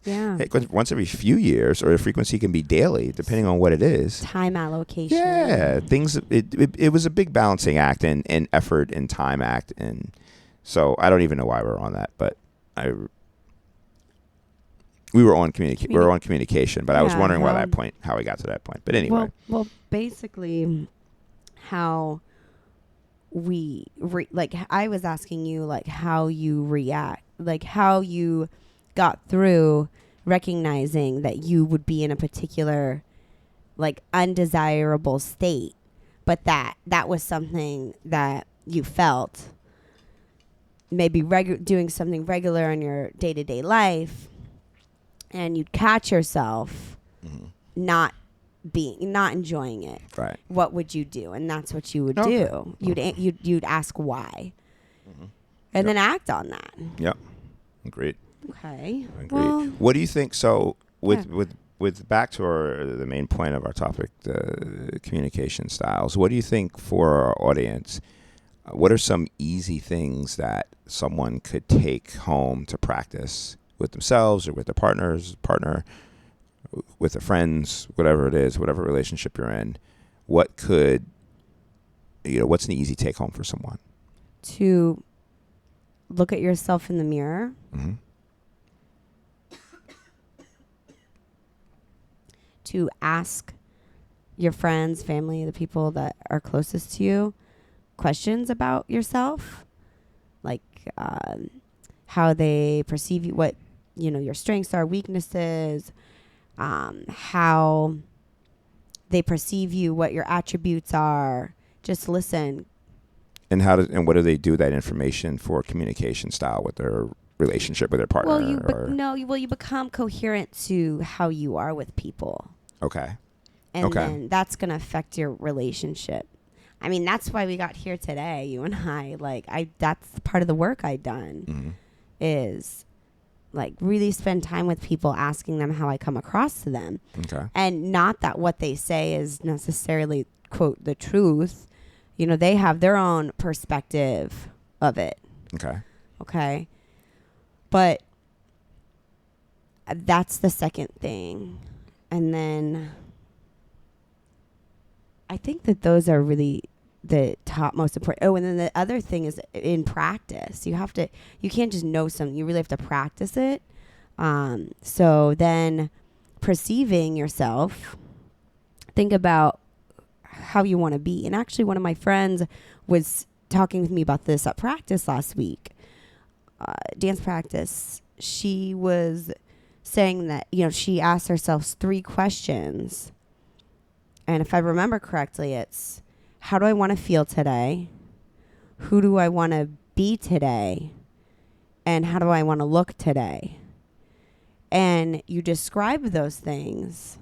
Yeah. Once every few years, or the frequency can be daily, depending on what it is. Time allocation. Yeah. It was a big balancing act and effort and time act. And so I don't even know why we're on that, but we were on communication, but I was wondering how we got to that point. But anyway. Well, basically how we I was asking you like how you react, like how you got through recognizing that you would be in a particular like undesirable state, but that was something that you felt maybe doing something regular in your day-to-day life, and you'd catch yourself not enjoying it. Right. What would you do? And that's what you would do. You'd ask why, and then act on that. Yep. Agreed. Okay. Agreed. Well, What do you think? So with back to the main point of our topic, the communication styles. What do you think for our audience? What are some easy things that someone could take home to practice with themselves or with their partner, with their friends, whatever it is, whatever relationship you're in? What's an easy take home for someone? To look at yourself in the mirror. Mm-hmm. To ask your friends, family, the people that are closest to you questions about yourself, like how they perceive you, what your strengths are, weaknesses, how they perceive you, what your attributes are. Just listen. And what do they do that information for communication style with their relationship with their partner? Well, you become coherent to how you are with people. Okay. And then that's going to affect your relationship. I mean, that's why we got here today, you and I. That's part of the work I've done is like really spend time with people, asking them how I come across to them. Okay. And not that what they say is necessarily, quote, the truth. They have their own perspective of it. Okay. But that's the second thing. And then I think that those are really the top most important. Oh, and then the other thing is in practice. You can't just know something. You really have to practice it. So then perceiving yourself think about how you want to be. And actually, one of my friends was talking with me about this at practice last week, dance practice. She was saying that, she asked herself 3 questions. And if I remember correctly, it's, how do I want to feel today? Who do I want to be today? And how do I want to look today? And you describe those things,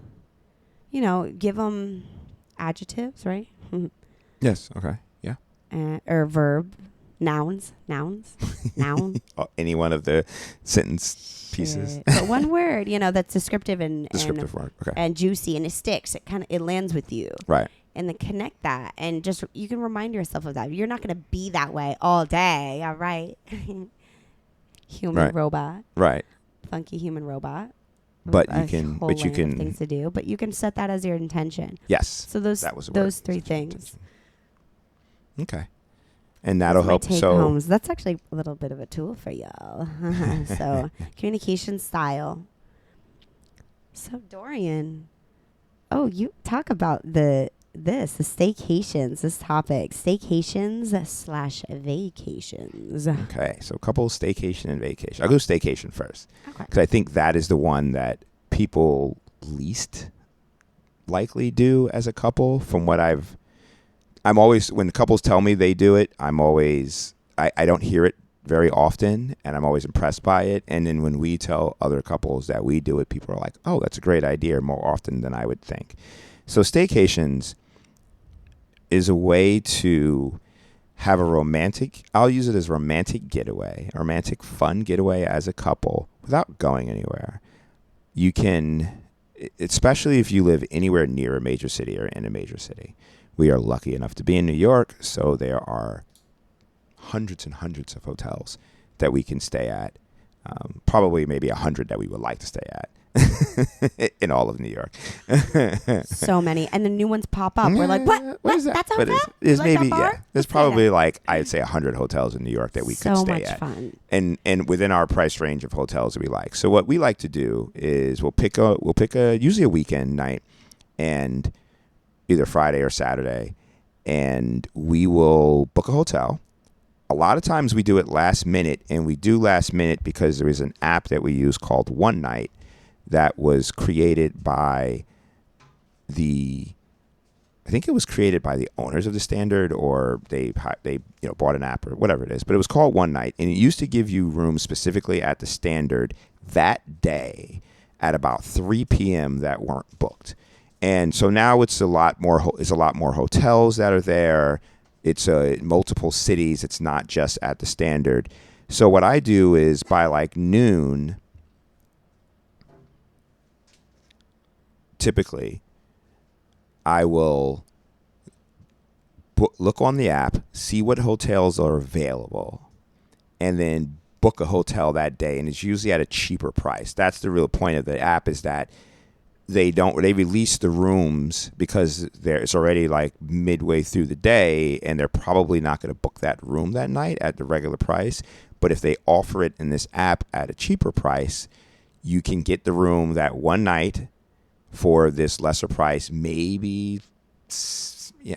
give them adjectives, right? Yes. Okay. Yeah. Or verb, nouns. Noun. Any one of the sentence pieces. But one word, that's descriptive and word. Okay. and juicy, and it sticks. It lands with you. Right. And then connect that, and just you can remind yourself of that. You're not going to be that way all day. All right. Human robot. Right. Funky human robot. But you can things to do, but you can set that as your intention. Yes. So those 3 things. Okay. And that'll help. Homes. That's actually a little bit of a tool for y'all. So communication style. So Dorian, you talk about the staycations, this topic, staycations/vacations. Okay, so couple staycation and vacation. I'll go staycation first. Okay. Because I think that is the one that people least likely do as a couple. From what I'm always, when the couples tell me they do it, I don't hear it very often, and I'm always impressed by it. And then when we tell other couples that we do it, people are like, oh, that's a great idea, more often than I would think. So staycations is a way to have a I'll use it as a romantic getaway, a romantic fun getaway as a couple without going anywhere. You can, especially if you live anywhere near a major city or in a major city. We are lucky enough to be in New York, so there are hundreds and hundreds of hotels that we can stay at. Probably maybe 100 that we would like to stay at in all of New York. So many, and the new ones pop up. We're like, what is that? That's a hotel? There's maybe there's probably I'd say 100 hotels in New York that we could stay at. So much fun. And within our price range of hotels that we like. So what we like to do is we'll pick usually a weekend night, and either Friday or Saturday, and we will book a hotel. A lot of times we do it last minute, and we do last minute because there is an app that we use called One Night that was created by I think it was created by the owners of the Standard, or they bought an app or whatever it is, but it was called One Night, and it used to give you rooms specifically at the Standard that day at about 3 p.m. that weren't booked. And so now it's a lot more hotels that are there. It's multiple cities. It's not just at the Standard. So what I do is by noon, typically, I will look on the app, see what hotels are available, and then book a hotel that day. And it's usually at a cheaper price. That's the real point of the app, is that they release the rooms because it's already midway through the day, and they're probably not going to book that room that night at the regular price. But if they offer it in this app at a cheaper price, you can get the room that one night for this lesser price, maybe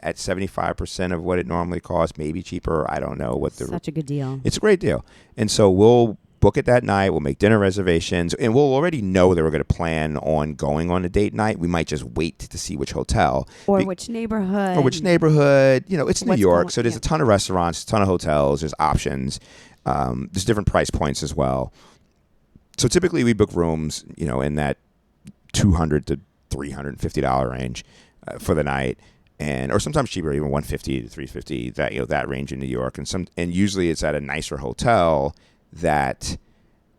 at 75% of what it normally costs, maybe cheaper. I don't know what such a good deal. It's a great deal. And so we'll book it that night. We'll make dinner reservations, and we'll already know that we're going to plan on going on a date night. We might just wait to see which hotel or which neighborhood. It's New York, so there's a ton of restaurants, a ton of hotels. There's options. There's different price points as well. So typically we book rooms, in that $200 to $350 range for the night, or sometimes cheaper, even $150 to $350. That range in New York, and usually it's at a nicer hotel that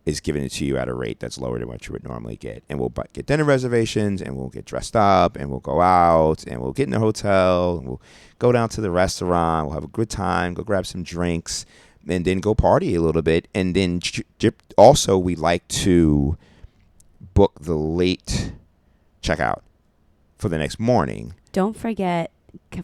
is giving it to you at a rate that's lower than what you would normally get. And we'll get dinner reservations, and we'll get dressed up, and we'll go out, and we'll get in the hotel, and we'll go down to the restaurant. We'll have a good time, go grab some drinks, and then go party a little bit. And then also we like to book the late checkout for the next morning. Don't forget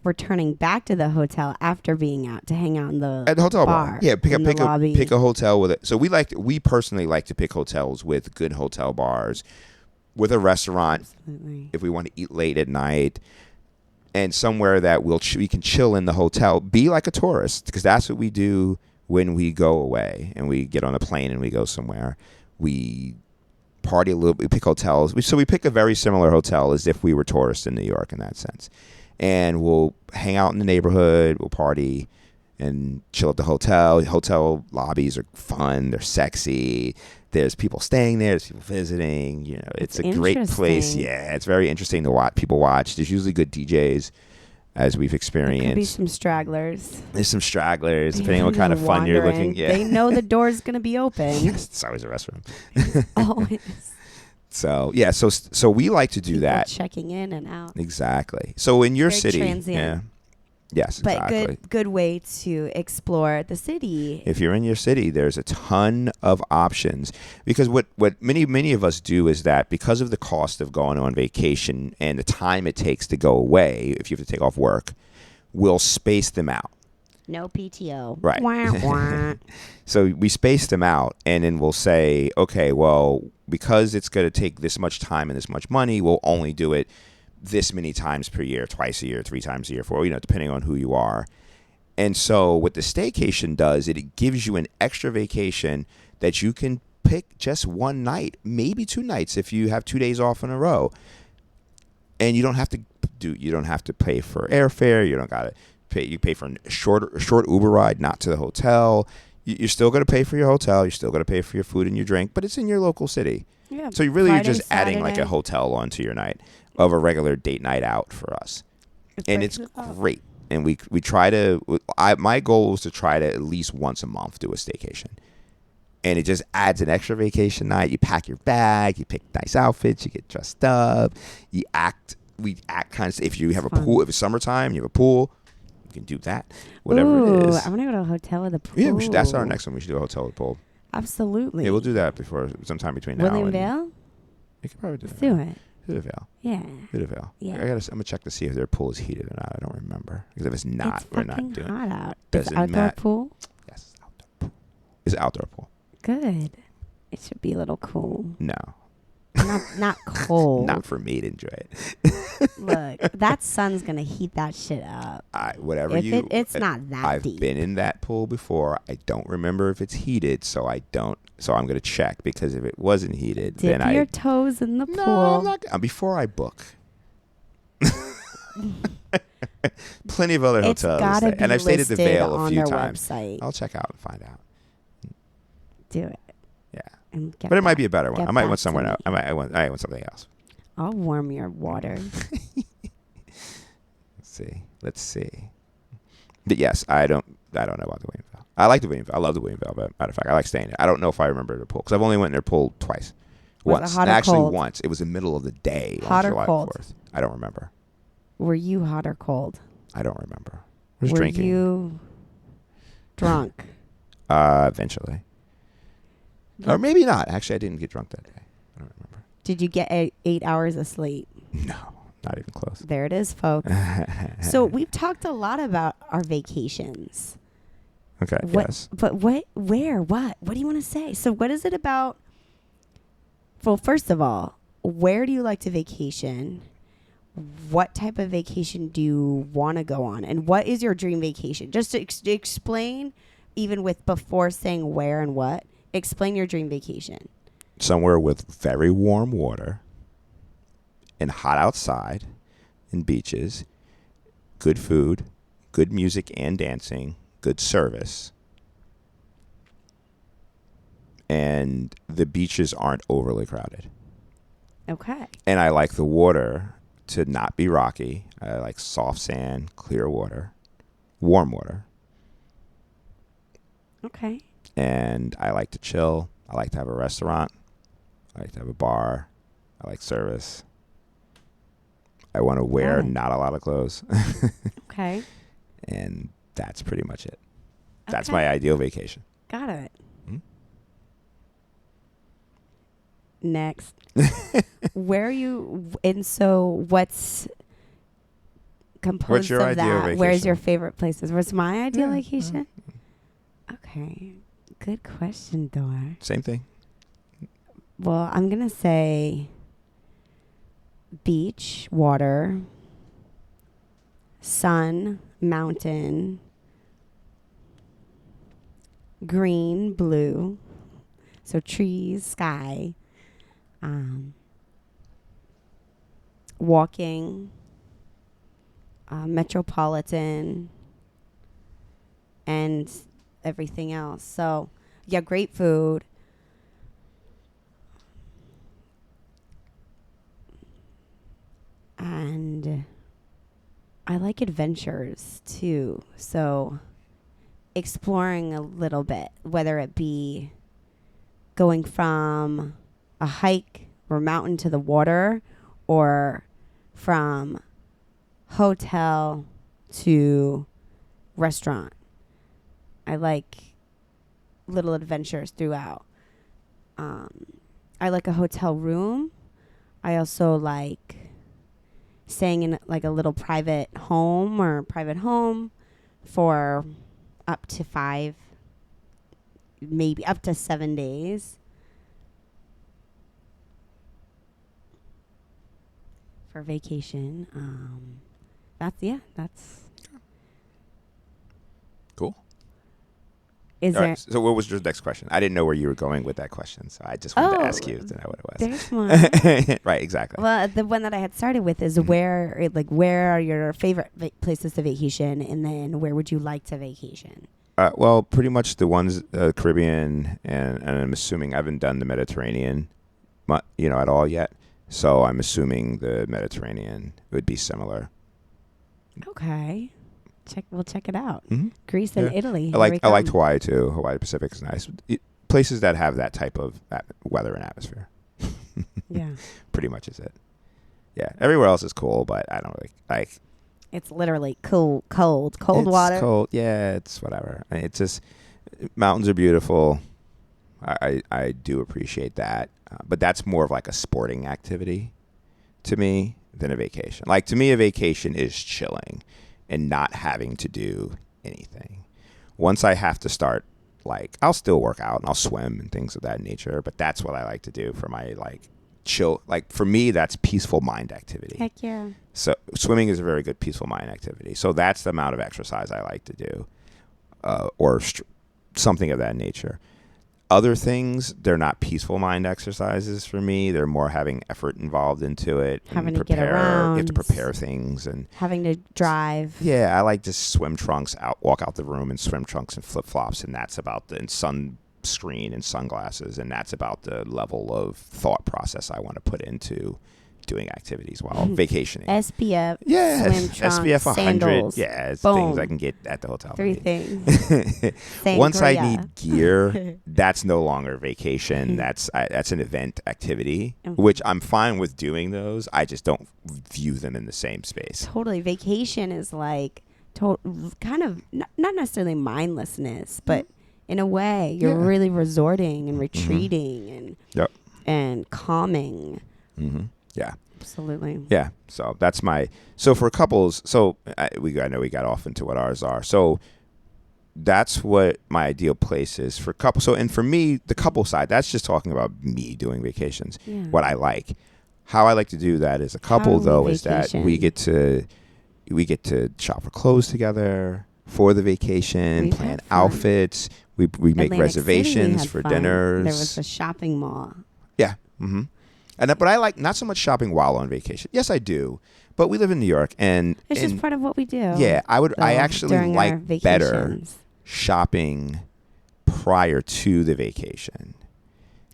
returning back to the hotel after being out to hang out in at the hotel bar. Yeah, pick a hotel with it. So we personally like to pick hotels with good hotel bars, with a restaurant, Absolutely. if we want to eat late at night, and somewhere that we can chill in the hotel, be like a tourist, because that's what we do when we go away and we get on a plane and we go somewhere. We party a little bit, we pick hotels. So we pick a very similar hotel as if we were tourists in New York in that sense. And we'll hang out in the neighborhood, we'll party and chill at the hotel. Hotel lobbies are fun, they're sexy. There's people staying there, there's people visiting. You know, it's a great place. Yeah, it's very interesting to watch. People watch. There's usually good DJs, as we've experienced. There could be some stragglers. There's some stragglers, depending on what kind of fun you're looking. Yeah. They know the door's going to be open. Yes, it's always a restroom. Always. So yeah, so we like to do People that. checking in and out. Exactly. So in your Very city, transient. yeah, yes, But exactly. good way to explore the city. If you're in your city, there's a ton of options, because what many of us do is that because of the cost of going on vacation and the time it takes to go away, if you have to take off work, we'll space them out. No PTO. Right. Wah, wah. So we space them out, and then we'll say, okay, well, because it's going to take this much time and this much money, we'll only do it this many times per year, twice a year, 3 times a year, depending on who you are. And so what the Staycation does, it gives you an extra vacation that you can pick just one night, maybe 2 nights if you have 2 days off in a row. And you don't have to pay for airfare. You don't got to pay. You pay for a short Uber ride, not to the hotel. You're still going to pay for your hotel. You're still going to pay for your food and your drink, but it's in your local city. Yeah. So you're just Friday, adding like a Saturday. hotel onto your night of a regular date night out for us. And it's great. And we try to, my goal is to try to at least once a month do a staycation. And it just adds an extra vacation night. You pack your bag, you pick nice outfits, you get dressed up, we act kind of, if you have a pool, if it's summertime, you have a pool, you can do that. Whatever it is. I want to go to a hotel with a pool. Yeah, that's our next one. We should do a hotel with a pool. Absolutely. Yeah, we'll do that before sometime between now William and Vale? We could probably do Let's that. do it. Do the Vale. Yeah. Do the Vale. Yeah. I'm gonna check to see if their pool is heated or not. I don't remember, because if it's not, It's we're not fucking doing. hot out. Doesn't It's outdoor matter. pool? Yes, outdoor pool. It's an outdoor pool. Good. It should be a little cool. No, Not cold. not for me to enjoy it. Look, that sun's going to heat that shit up. Whatever If you. it's not that I've deep. been in that pool before. I don't remember if it's heated, so I don't. So I'm gonna check, because if it wasn't heated, Dip then your toes in the No, pool. I'm not. Before I book. Plenty of other It's hotels, gotta be and I've stayed at the listed Vale a on few their times. website. I'll check out and find out. Do it. Yeah, And get but it might back- be a better one. get I might back want to somewhere me. else. I want something else. I'll warm your water. Let's see. But yes, I don't know about the William Vale. I like the William Vale. I love the William Vale. But matter of fact, I like staying there. I don't know if I remember the pool, because I've only went in their pool twice. Was it Once, hot or actually cold? once. It was the middle of the day Hot on or July cold? 4th. I don't remember. Were you hot or cold? I don't remember. I was Were drinking. you drunk? Eventually. Or maybe not. Actually, I didn't get drunk that day. I don't remember. Did you get 8 hours of sleep? No, not even close. There it is, folks. So we've talked a lot about our vacations. Okay, yes. But what do you want to say? So what is it about? Well, first of all, where do you like to vacation? What type of vacation do you want to go on? And what is your dream vacation? Just to explain, even with before saying where and what, explain your dream vacation. Somewhere with very warm water and hot outside and beaches, good food, good music and dancing, good service. And the beaches aren't overly crowded. Okay. And I like the water to not be rocky. I like soft sand, clear water, warm water. Okay. And I like to chill. I like to have a restaurant. I like to have a bar. I like service. I want to wear not a lot of clothes. Okay. And that's pretty much it. That's Okay. my ideal vacation. Got it. Hmm? Next. Where are you? And so what's composed your of ideal that? Where's vacation? your favorite places? What's my ideal Yeah, vacation? Okay. Good question, Dor. Same thing. Well, I'm going to say beach, water, sun, mountain, green, blue. So trees, sky, walking, metropolitan, and everything else. So, yeah, great food. And I like adventures too. So, exploring a little bit, whether it be going from a hike or mountain to the water, or from hotel to restaurant. I like little adventures throughout. I like a hotel room. I also like staying in like a little private home for up to 5, maybe up to 7 days. For vacation. That's Cool. Is All there? right. So what was your next question? I didn't know where you were going with that question, so I just wanted to ask you to know what it was. There's one. Right, exactly. Well, the one that I had started with is where are your favorite places to vacation, and then where would you like to vacation? Well, pretty much the ones Caribbean, and I'm assuming I haven't done the Mediterranean, at all yet. So I'm assuming the Mediterranean would be similar. Okay, we'll check it out. Mm-hmm. Greece and Italy. I liked Hawaii too. Hawaii Pacific is nice. Places that have that type of weather and atmosphere. Yeah. Pretty much is it. Yeah. Everywhere else is cool, but I don't really like. It's literally cold water. It's cold. Yeah, it's whatever. It's just mountains are beautiful. I do appreciate that, but that's more of like a sporting activity to me than a vacation. Like to me, a vacation is chilling and not having to do anything. Once I have to start, like I'll still work out and I'll swim and things of that nature, but that's what I like to do for my like chill. Like for me, that's peaceful mind activity. Heck yeah. So swimming is a very good peaceful mind activity. So that's the amount of exercise I like to do, or something of that nature. Other things, they're not peaceful mind exercises for me. They're more having effort involved into it. Having to get around. You have to prepare things and having to drive. Yeah, I like just swim trunks walk out the room in swim trunks and flip flops, and that's about the sunscreen and sunglasses, and that's about the level of thought process I want to put into doing activities while vacationing. SPF, yeah, swim trunks, SPF 100. sandals, Yeah, it's boom. things I can get at the hotel. 3 things. Once I need gear, that's no longer vacation. That's an event activity, which I'm fine with doing those. I just don't view them in the same space. Totally. Vacation is like kind of not necessarily mindlessness, but in a way, you're really resorting and retreating and calming. Mm-hmm. Yeah. Absolutely. Yeah. So that's so for couples, I know we got off into what ours are. So that's what my ideal place is for couples. So, and for me, the couple side, that's just talking about me doing vacations, what I like. How I like to do that as a couple though is that we get to shop for clothes together for the vacation, plan outfits. We make reservations for dinners. There was a shopping mall. Yeah. Mm-hmm. But I like not so much shopping while on vacation. Yes, I do. But we live in New York, and it's just part of what we do. Yeah, I actually like better shopping prior to the vacation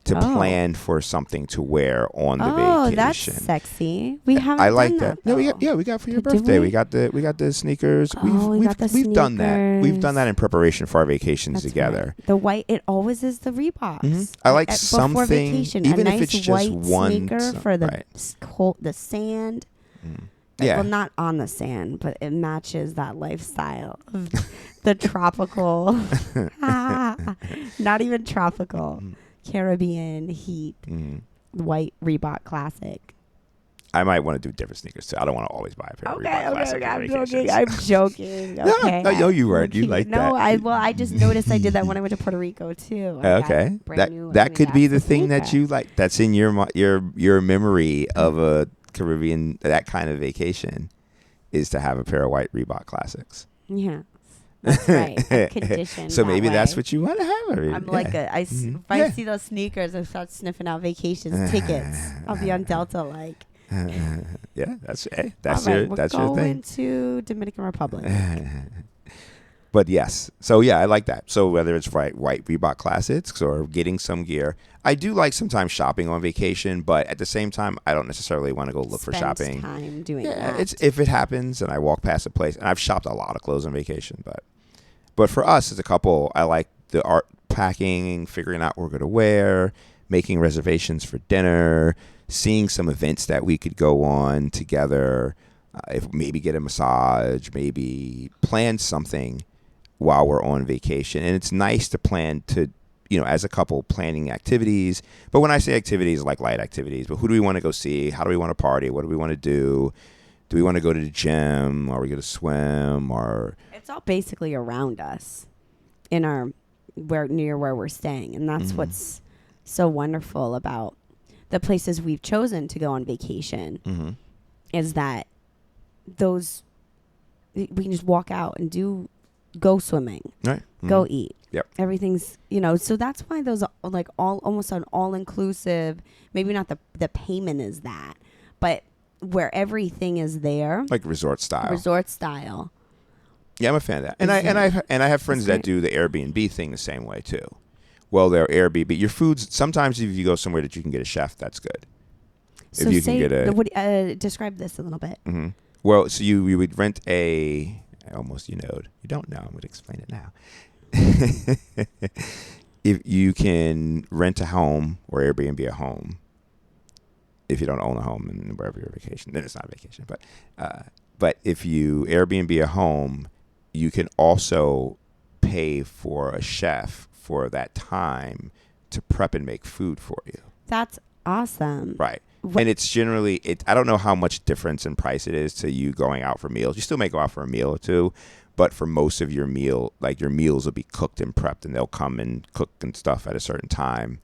to plan for something to wear on the vacation. Oh, that's sexy. We haven't. I like done that. No, we got for your birthday. We got the sneakers. We've done that. We've done that in preparation for our vacations together. Right. The white. It always is the Reeboks. Mm-hmm. I like something vacation, even if it's just one sneaker for the sand. Mm. Yeah. Well, not on the sand, but it matches that lifestyle of the tropical. Not even tropical. Caribbean heat, white Reebok Classic. I might want to do different sneakers too. I don't want to always buy a pair of Reebok Classic. I'm joking. Okay. No, you weren't. You like that. I just noticed I did that when I went to Puerto Rico too. Okay, that could be the thing that you like. That's in your memory of a Caribbean, that kind of vacation is to have a pair of white Reebok Classics. Yeah. That's right. I'm conditioned. So that maybe that's way. what you want to have. I'm like if I see those sneakers, I start sniffing out vacations tickets. I'll be on Delta like. Yeah, that's All that's right, your we're that's your going thing. to Dominican Republic. But yes, so yeah, I like that. So whether it's white Reebok Classics or getting some gear, I do like sometimes shopping on vacation. But at the same time, I don't necessarily want to go look for Spend shopping. time doing Yeah, that. it's if it happens and I walk past a place, and I've shopped a lot of clothes on vacation. But for us as a couple, I like the art packing, figuring out what we're gonna wear, making reservations for dinner, seeing some events that we could go on together. If maybe get a massage, maybe plan something while we're on vacation. And it's nice to plan to, as a couple, planning activities. But when I say activities, like light activities, but who do we want to go see? How do we want to party? What do we want to do? Do we want to go to the gym? Are we going to swim? Or It's all basically around us in near where we're staying. And that's what's so wonderful about the places we've chosen to go on vacation is that we can just walk out and go swimming, right, go eat. Yep. Everything's, so that's why those are like almost an all-inclusive, maybe not the payment is that, but where everything is there. like resort style. Yeah, I'm a fan of that. And I have friends that do the Airbnb thing the same way too. Well, they're Airbnb. Your food's sometimes if you go somewhere that you can get a chef, that's good. So if you can get describe this a little bit. Mm-hmm. Well, so you would rent I almost you don't know. I'm going to explain it now. If you can rent a home or Airbnb a home, if you don't own a home and wherever you're vacation, then it's not a vacation. But if you Airbnb a home, you can also pay for a chef for that time to prep and make food for you. That's awesome. Right. And it's generally, I don't know how much difference in price it is to you going out for meals. You still may go out for a meal or two, but for most of your meal, like your meals will be cooked and prepped and they'll come and cook and stuff at a certain time.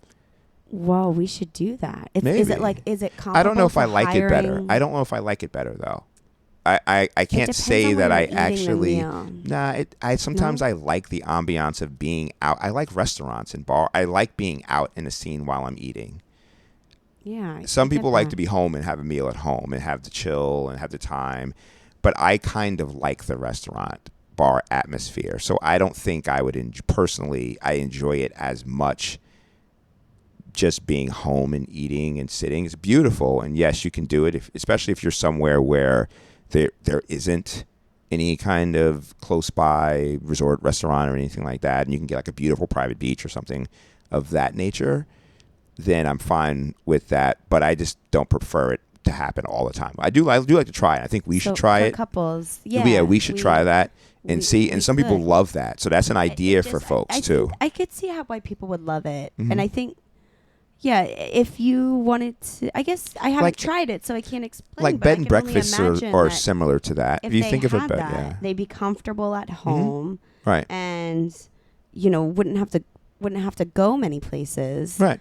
Whoa, we should do that. Maybe. Is it comparable I don't know if I to like it better. hiring? I don't know if I like it better though. I can't say on that where I you're eating the actually, meal. sometimes No? I like the ambiance of being out. I like restaurants and bar. I like being out in a scene while I'm eating. Yeah. Some people like to be home and have a meal at home and have the chill and have the time. But I kind of like the restaurant bar atmosphere. So I don't think I would personally, I enjoy it as much just being home and eating and sitting. It's beautiful. And yes, you can do it, especially if you're somewhere where there isn't any kind of close by resort restaurant or anything like that. And you can get like a beautiful private beach or something of that nature. Then I'm fine with that, but I just don't prefer it to happen all the time. I do like to try it. I think we should try for it. Couples, We should try that and see. And some people love that, so that's an idea for folks too. I could see why people would love it, Mhm. and I think, if you wanted to, I guess I haven't tried it, so I can't explain. Like but bed I and can only breakfasts imagine are that similar to that. If you they think of it, had but that, yeah, they'd be comfortable at home, right, and wouldn't have to go many places, right.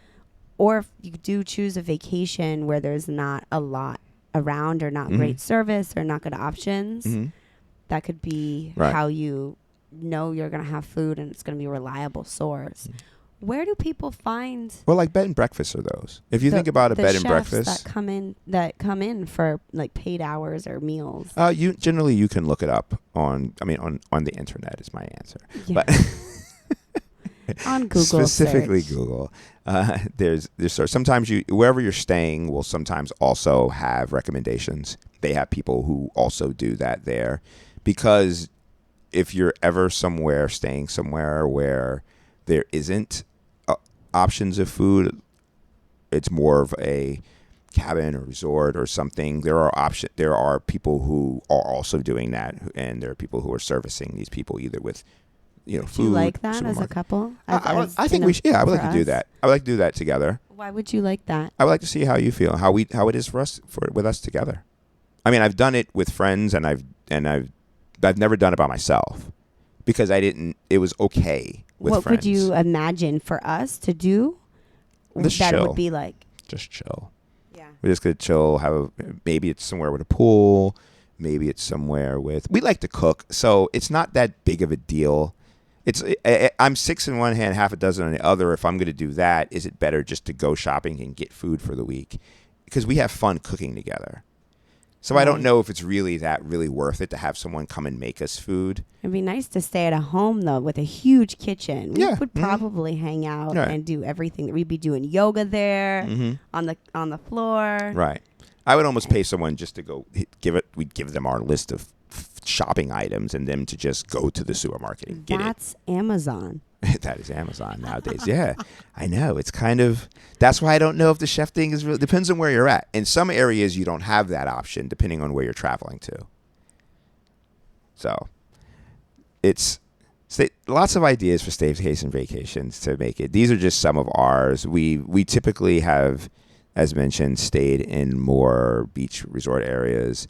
Or if you do choose a vacation where there's not a lot around or not great service or not good options, that could be how you know you're going to have food and it's going to be a reliable source. Where do people find Well, like bed and breakfasts are those. If you think about a the bed and chefs breakfast, that come in for like paid hours or meals? you can look it up on the internet is my answer, Yeah. but On Google specifically search. Google. There's sometimes wherever you're staying will sometimes also have recommendations. They have people who also do that there, because if you're ever staying somewhere where there isn't options of food, it's more of a cabin or resort or something. There are people who are also doing that, and there are people who are servicing these people either with food. Do you like that as a supermarket. couple? I think we should. Yeah, I would like to do that. I would like to do that together. Why would you like that? I would like to see how you feel, how it is for us with us together. I mean, I've done it with friends, and I've never done it by myself because it was okay with what friends. would you imagine for us to do? Just that chill. it would be like. Just chill. Yeah. We're just gonna chill. Maybe it's somewhere with a pool. Maybe it's somewhere with. We like to cook, so it's not that big of a deal. I'm 6 in one hand, half a dozen on the other. If I'm going to do that, is it better just to go shopping and get food for the week? Because we have fun cooking together. So I don't know if it's really worth it to have someone come and make us food. It'd be nice to stay at a home, though, with a huge kitchen. We Yeah. would probably hang out Right. and do everything. We'd be doing yoga there on the floor. Right. I would almost pay someone just to go we'd give them our list of shopping items and them to just go to the supermarket and get That's Amazon. That is Amazon nowadays. Yeah, I know. It's kind of, that's why I don't know if the chef thing is really, depends on where you're at. In some areas, you don't have that option depending on where you're traveling to. So it's lots of ideas for staycation vacations to make it. These are just some of ours. We typically have, as mentioned, stayed in more beach resort areas,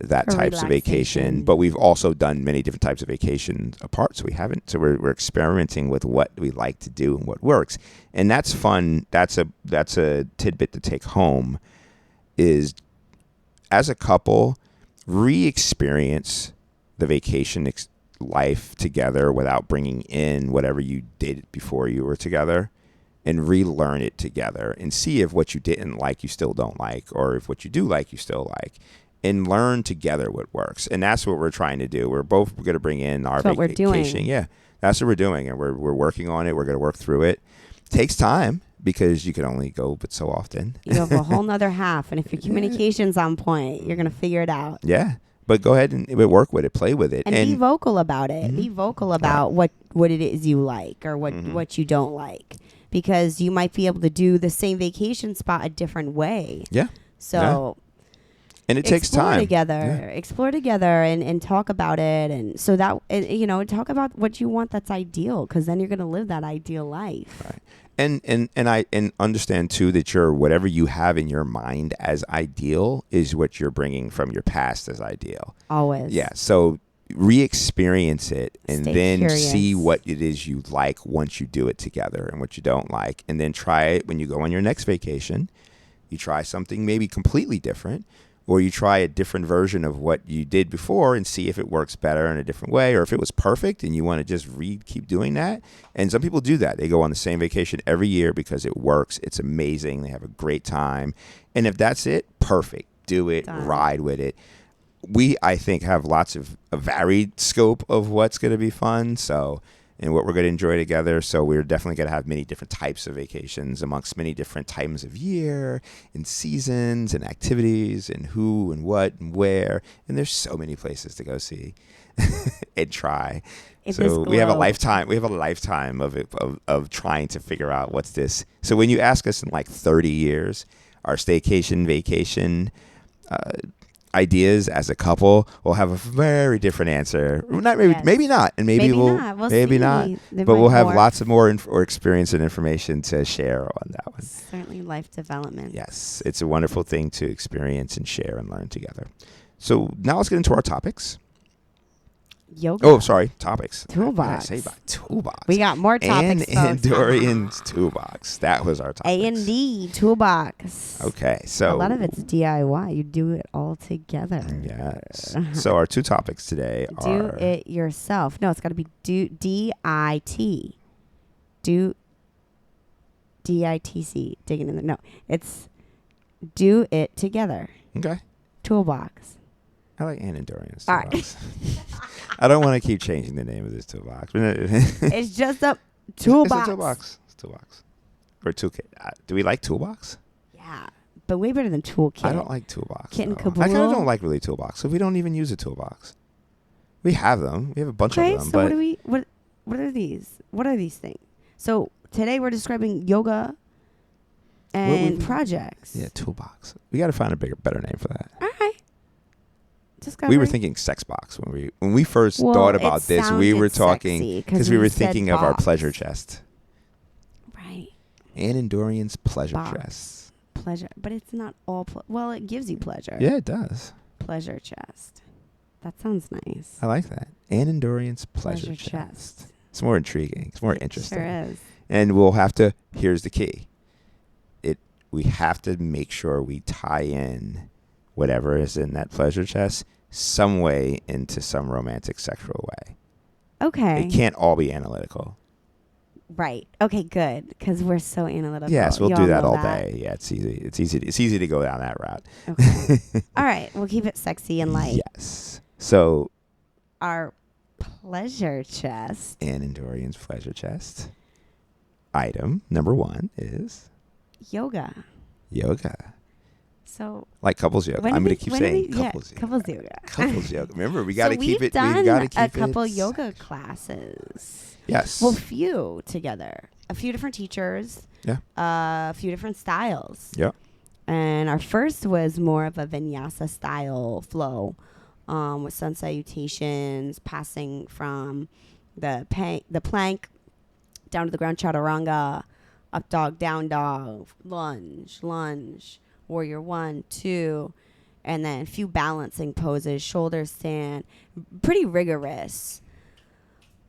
that For types of vacation, relaxation. but we've also done many different types of vacations apart. So we're experimenting with what we like to do and what works, and that's fun. That's a tidbit to take home. Is as a couple, re-experience the vacation life together without bringing in whatever you did before you were together, and relearn it together and see if what you didn't like you still don't like, or if what you do like you still like. And learn together what works. And that's what we're trying to do. We're both going to bring in our That's what we're vacation. doing. Yeah, that's what we're doing. And we're working on it. We're going to work through it. Takes time because you can only go but so often. You have a whole nother half. And if your communication's on point, you're going to figure it out. Yeah. But go ahead and work with it. Play with it. And be vocal about it. Be vocal about what it is you like or what you don't like. Because you might be able to do the same vacation spot a different way. Yeah. So... And it takes time. Explore together and talk about it. And so that, talk about what you want that's ideal, because then you're going to live that ideal life. Right. And I understand too that whatever you have in your mind as ideal is what you're bringing from your past as ideal. Always. Yeah. So re-experience it and Stay then curious. see what it is you like once you do it together and what you don't like. And then try it when you go on your next vacation. You try something maybe completely different. Or you try a different version of what you did before and see if it works better in a different way, or if it was perfect and you want to just keep doing that. And some people do that. They go on the same vacation every year because it works. It's amazing. They have a great time. And if that's it, perfect. Do it. Done. Ride with it. We, I think, have lots of a varied scope of what's going to be fun. And what we're going to enjoy together. So we're definitely going to have many different types of vacations amongst many different times of year and seasons and activities and who and what and where. And there's so many places to go see and try. So we have a lifetime. We have a lifetime of trying to figure out what's this. So when you ask us in like 30 years, our staycation vacation ideas as a couple, will have a very different answer. Not maybe, Yes. maybe not, and maybe we'll maybe see. not. There But might we'll have more. lots of more or experience and information to share on that one. Certainly life development. Yes, it's a wonderful thing to experience and share and learn together. So now let's get into our topics. Yoga. Oh, sorry, topics. Toolbox. What did I say about toolbox? We got more topics, And folks. Dorian's toolbox. That was our topics. A&D toolbox. Okay, so a lot of it's DIY. You do it all together. Yes. So our two topics today Do are it yourself. No, it's got to be D-I-T. Do D-I-T-C. Digging in there. No, it's do it together. okay. Toolbox. I like Ann and Dorian's All right. toolbox. I don't want to keep changing the name of this toolbox. It's just a toolbox. It's a toolbox. It's a toolbox. Or toolkit. Do we like toolbox? Yeah, but way better than toolkit. I don't like toolbox. Kit and though. I kind of caboodle? don't like really toolbox. So we don't even use a toolbox. We have them. We have a bunch Okay, of them. so But what do we? What are these? What are these things? So today we're describing yoga and projects. yeah, toolbox. We got to find a better name for that. All right. We were thinking sex box when we first Well, thought it about this. We were sounded talking sexy because we we were said thinking of our box. pleasure chest. Right. Ann and Dorian's pleasure Box. chest. Pleasure, but it's not all. Well, it gives you pleasure. Yeah, it does. Pleasure chest. That sounds nice. I like that. Ann and Dorian's pleasure, Pleasure chest. chest. It's more intriguing. It's more interesting. Sure is. And we'll have to. Here's the key. we have to make sure we tie in whatever is in that pleasure chest some way into some romantic sexual way. Okay. It can't all be analytical. Right. Okay, good. Because we're so analytical. Yes, we'll You do all that know all day. Yeah, it's easy. It's easy to go down that route. Okay. All right. We'll keep it sexy and light. Yes. So Our pleasure chest. Anne and Dorian's pleasure chest. Item number 1 is Yoga. yoga. So Like couples yoga. I'm going to keep saying couples yoga. Couples yoga. Couples yoga. Remember, we got to so keep it. We've We've got to keep done it. a couple yoga classes. Yes. Well, few together. A few different teachers. Yeah. A few different styles. Yeah. And our first was more of a vinyasa style flow, with sun salutations, passing from the plank down to the ground, chaturanga, up dog, down dog, lunge, warrior 1, 2, and then a few balancing poses, shoulder stand, pretty rigorous,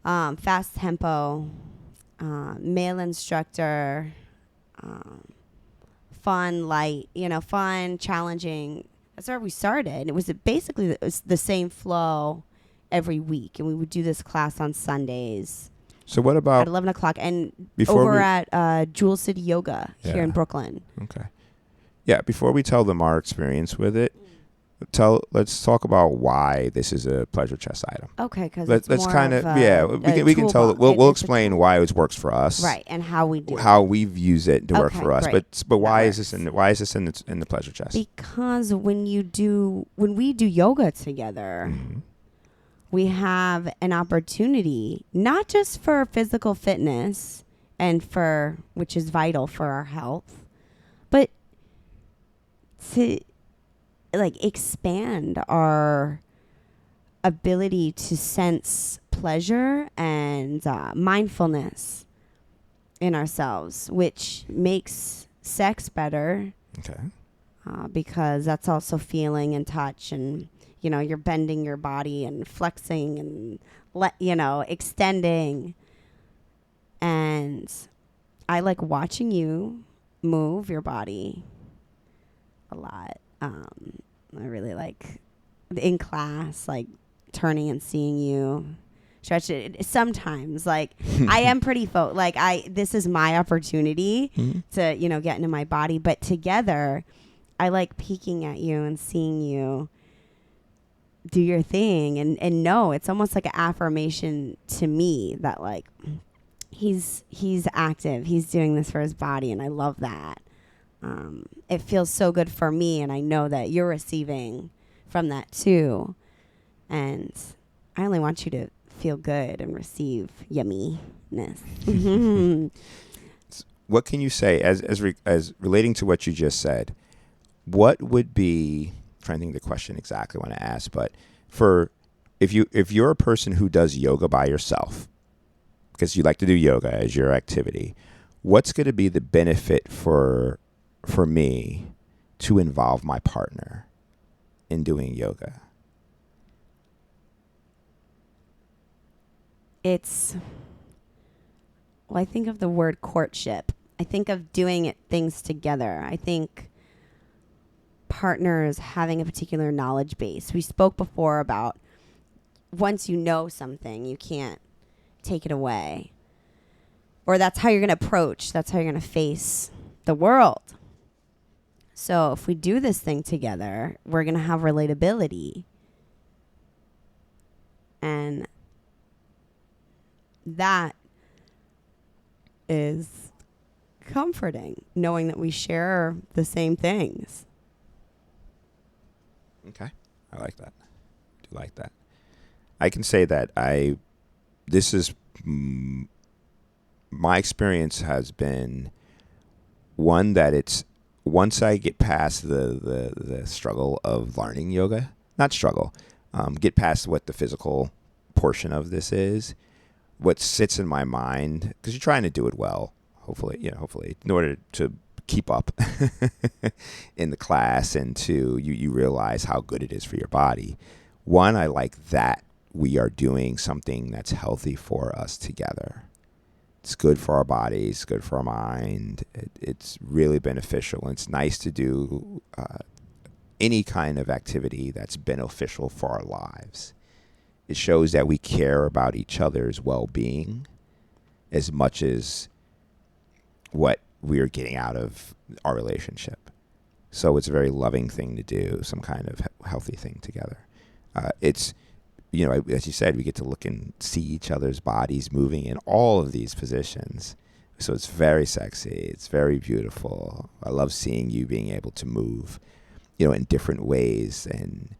fast tempo, male instructor, fun, light, fun, challenging. That's where we started. It was the same flow every week, and we would do this class on Sundays. So what about at 11 o'clock and before over at Jewel City Yoga here in Brooklyn. Okay. Yeah, before we tell them our experience with it, let's talk about why this is a pleasure chest item. Okay, because let's kind of we can tell we'll explain why it works for us, right, and how we do how we've used it to work for us. Great. But why is this in the pleasure chest? Because when we do yoga together, we have an opportunity not just for physical fitness and which is vital for our health, but to expand our ability to sense pleasure and mindfulness in ourselves, which makes sex better. Okay. Because that's also feeling and touch, and you're bending your body and flexing and extending. And I like watching you move your body a lot. I really like in class, like turning and seeing you stretch it. Sometimes, I am pretty this is my opportunity to get into my body. But together, I like peeking at you and seeing you do your thing, and no, it's almost like an affirmation to me that he's active, he's doing this for his body, and I love that. It feels so good for me, and I know that you're receiving from that too. And I only want you to feel good and receive yumminess. What can you say as relating to what you just said? What would be, I'm trying to think of the question exactly I want to ask, but if you're a person who does yoga by yourself, because you like to do yoga as your activity, what's going to be the benefit for me to involve my partner in doing yoga? I think of the word courtship. I think of doing things together. I think partners having a particular knowledge base. We spoke before about once you know something, you can't take it away. Or that's how you're going to approach, that's how you're going to face the world. So if we do this thing together, we're going to have relatability. And that is comforting, knowing that we share the same things. Okay. I like that. I do like that. I can say that my experience has been one that it's, once I get past the struggle of learning yoga, not struggle, get past what the physical portion of this is, what sits in my mind, because you're trying to do it well, hopefully, in order to keep up in the class, and you realize how good it is for your body. One, I like that we are doing something that's healthy for us together. It's good for our bodies, good for our mind. It's really beneficial. And it's nice to do any kind of activity that's beneficial for our lives. It shows that we care about each other's well-being as much as what we're getting out of our relationship. So it's a very loving thing to do, some kind of healthy thing together. It's, as you said, we get to look and see each other's bodies moving in all of these positions. So it's very sexy. It's very beautiful. I love seeing you being able to move, in different ways, and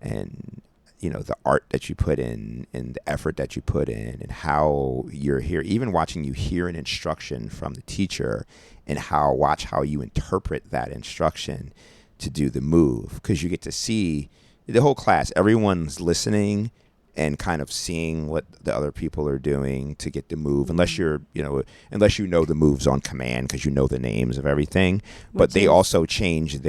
the art that you put in and the effort that you put in and how you're here, even watching you hear an instruction from the teacher and watch how you interpret that instruction to do the move. Because you get to see the whole class, everyone's listening and kind of seeing what the other people are doing to get the move, unless you know the moves on command because you know the names of everything. But they also change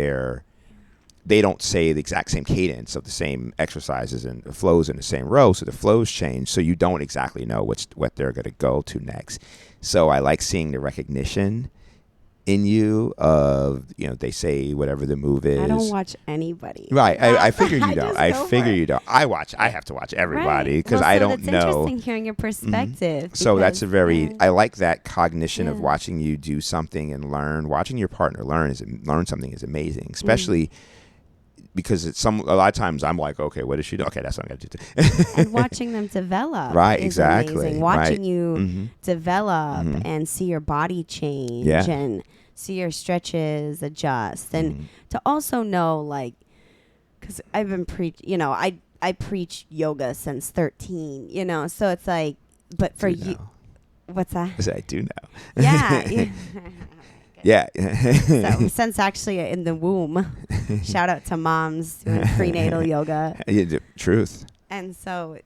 they don't say the exact same cadence of the same exercises and flows in the same row, so the flows change, so you don't exactly know what they're going to go to next. So I like seeing the recognition in you of, they say whatever the move is. I don't watch anybody. Right. I figure you don't. I don't. I have to watch everybody because I don't know. It's interesting hearing your perspective. Mm-hmm. So that's I like that cognition of watching you do something and learn. Watching your partner learn something is amazing, especially because a lot of times I'm like, okay, what does she do? Okay, that's what I'm going to do. And watching them develop. Right, is exactly. Amazing. Watching you develop and see your body change and see your stretches adjust. And to also know, like, because I've been I preach yoga since 13, so it's like, but for you, what's that? I do know. Yeah. Yeah. So since actually in the womb, shout out to moms doing prenatal yoga. Truth. And so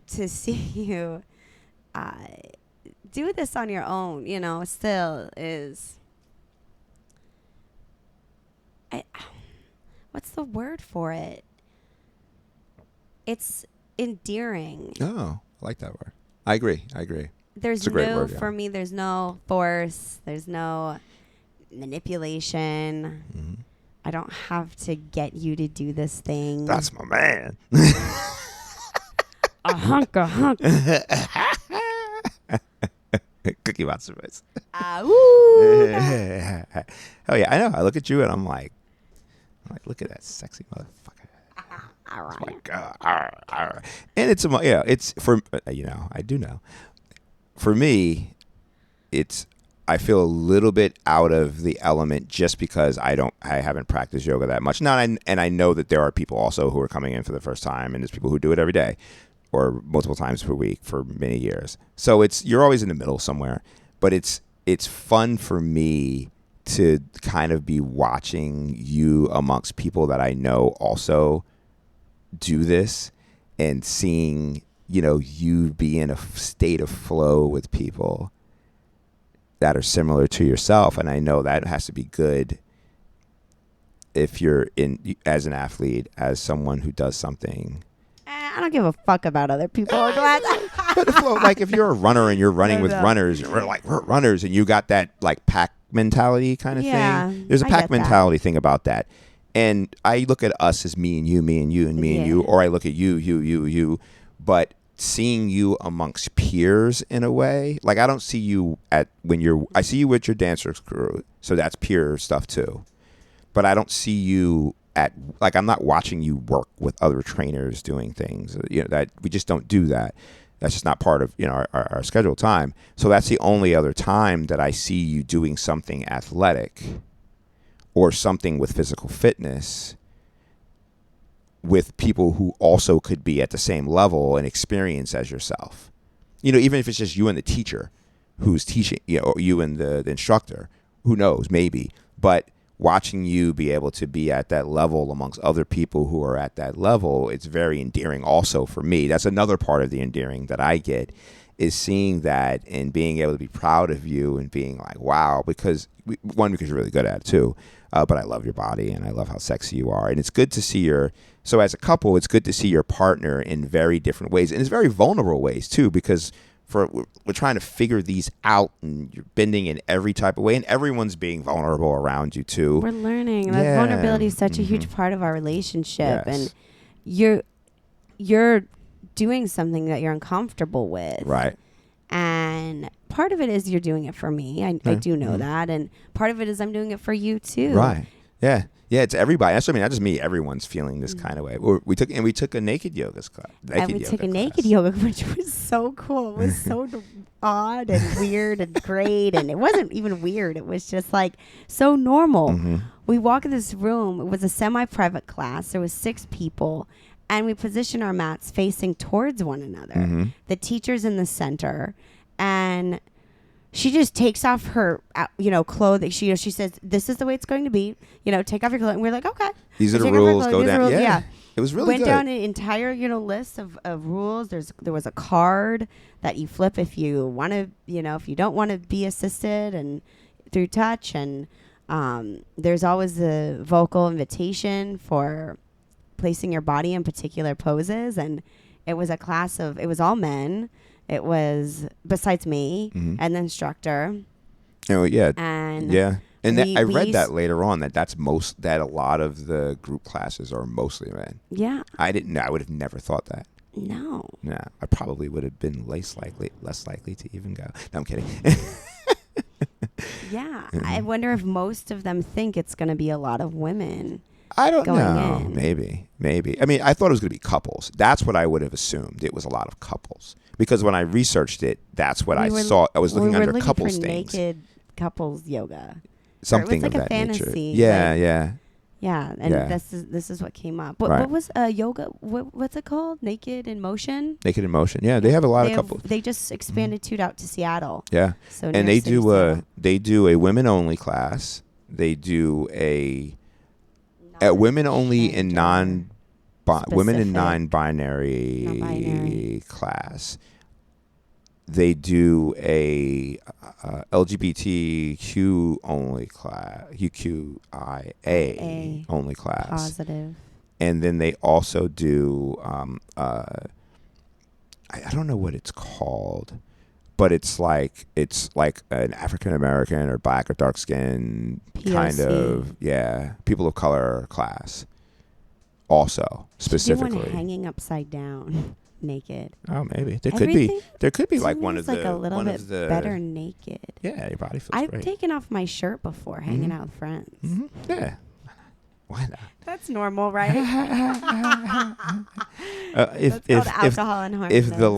to see you do this on your own, still is, what's the word for it? It's endearing. Oh, I like that word. I agree. There's for me, there's no force. There's no manipulation. Mm-hmm. I don't have to get you to do this thing. That's my man. A hunk. Cookie Monster voice. Woo! Hell yeah, I know. I look at you and I'm like, look at that sexy motherfucker. All right. Oh my God. And it's for, I do know. For me, I feel a little bit out of the element just because I haven't practiced yoga that much. Now, and I know that there are people also who are coming in for the first time, and there's people who do it every day or multiple times per week for many years. So you're always in the middle somewhere, but it's fun for me to kind of be watching you amongst people that I know also do this and seeing, you be in a state of flow with people that are similar to yourself. And I know that has to be good if you're as an athlete, as someone who does something. I don't give a fuck about other people. But the flow, like if you're a runner and you're running with runners, and we're runners, and you got that like pack mentality kind of thing. There's a pack mentality thing about that. And I look at us as me and you, and you, or I look at you, but seeing you amongst peers in a way, like I don't see you I see you with your dancers crew, so that's peer stuff too. But I don't see you I'm not watching you work with other trainers doing things, that we just don't do that. That's just not part of, our scheduled time. So that's the only other time that I see you doing something athletic or something with physical fitness with people who also could be at the same level and experience as yourself. Even if it's just you and the teacher who's teaching, or you and the instructor, who knows, maybe. But watching you be able to be at that level amongst other people who are at that level, it's very endearing also for me. That's another part of the endearing that I get, is seeing that and being able to be proud of you and being like, wow, because you're really good at it too. But I love your body and I love how sexy you are. And it's good to see so as a couple, it's good to see your partner in very different ways. And it's very vulnerable ways too, because we're trying to figure these out, and you're bending in every type of way, and everyone's being vulnerable around you too. We're learning. That vulnerability is such a huge part of our relationship, and you're doing something that you're uncomfortable with, right? And part of it is you're doing it for me. I do know that, and part of it is I'm doing it for you too. Right. Yeah. Yeah, it's everybody. That's what I mean. Not just me. Everyone's feeling this kind of way. We took a naked yoga class. Naked yoga, which was so cool. It was so odd and weird and great, and it wasn't even weird. It was just like so normal. Mm-hmm. We walk in this room. It was a semi-private class. There was 6 people, and we position our mats facing towards one another. Mm-hmm. The teacher's in the center, and she just takes off her, clothing. She says, "This is the way it's going to be. Take off your clothes." And we're like, "Okay." These are the rules. Go down. Yeah. It was really Went good. down an entire, list of rules. There was a card that you flip if you want to, if you don't want to be assisted and through touch. And there's always a vocal invitation for placing your body in particular poses. And it was a class it was all men. It was besides me and the instructor. Oh yeah. And I read that later on that a lot of the group classes are mostly men. Yeah. I didn't know. I would have never thought that. No. No, I probably would have been less likely to even go. No, I'm kidding. Yeah. I wonder if most of them think it's going to be a lot of women. I don't know. In. Maybe. I mean, I thought it was going to be couples. That's what I would have assumed. It was a lot of couples. Because when I researched it, that's what I saw. I was looking under couples things. Naked couples yoga. Something of that fantasy, nature. Yeah. Yeah, and this is what came up. What was yoga? What's it called? Naked in Motion. Naked in Motion. Yeah, they have a lot of couples. They just expanded out to Seattle. Yeah, so and they do a women only class. They do a women only and women and non-binary class. They do a LGBTQ only class, UQIA only class. Positive. And then they also do, I don't know what it's called, but it's like an African American or black or dark skin kind of, people of color class. Also, specifically. Do one hanging upside down. Naked. Oh, maybe there could be like one of the like a little bit better naked. Yeah, your body feels I've great. taken off my shirt before hanging out with friends. Mm-hmm. Yeah, why not? That's normal, right? If the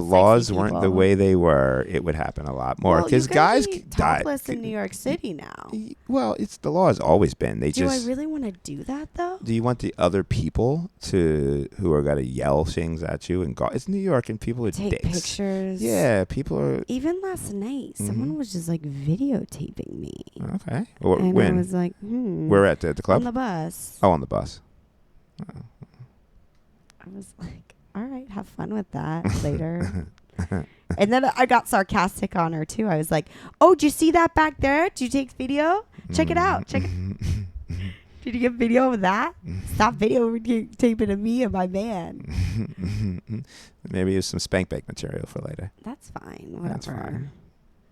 laws weren't the way they were, it would happen a lot more. Because guys topless in New York City now. Well, the law has always been. Do I really want to do that though? Do you want the other people who are gonna yell things at you and go? It's New York and people are take dicks. Pictures. Yeah, people are. Even last night, someone was just like videotaping me. Okay. And when? I was like, We're at the club? On the bus. Oh, on the bus. I was like, all right, have fun with that later. And then I got sarcastic on her too. I was like, oh, did you see that back there? Did you take video? Check it out. Check it. Did you get video of that? Stop videotaping of me and my man. Maybe use some spank bank material for later. That's fine. Whatever. That's fine.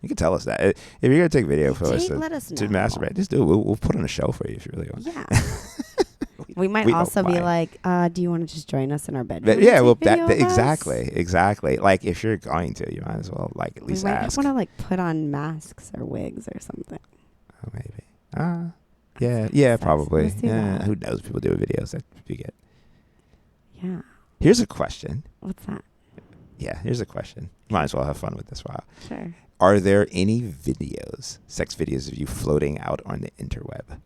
You can tell us that. If you're going to take video for us to masturbate, just do it. We'll put on a show for you if you really want. Yeah. We might also be like, do you want to just join us in our bedroom? Yeah, well, exactly. Like, if you're going to, you might as well, like, at least ask. We might want to, put on masks or wigs or something. Oh, maybe. Yeah, probably. Yeah, who knows? People do videos that you get. Yeah. Here's a question. What's that? Yeah, here's a question. Might as well have fun with this while. Sure. Are there any sex videos of you floating out on the interweb?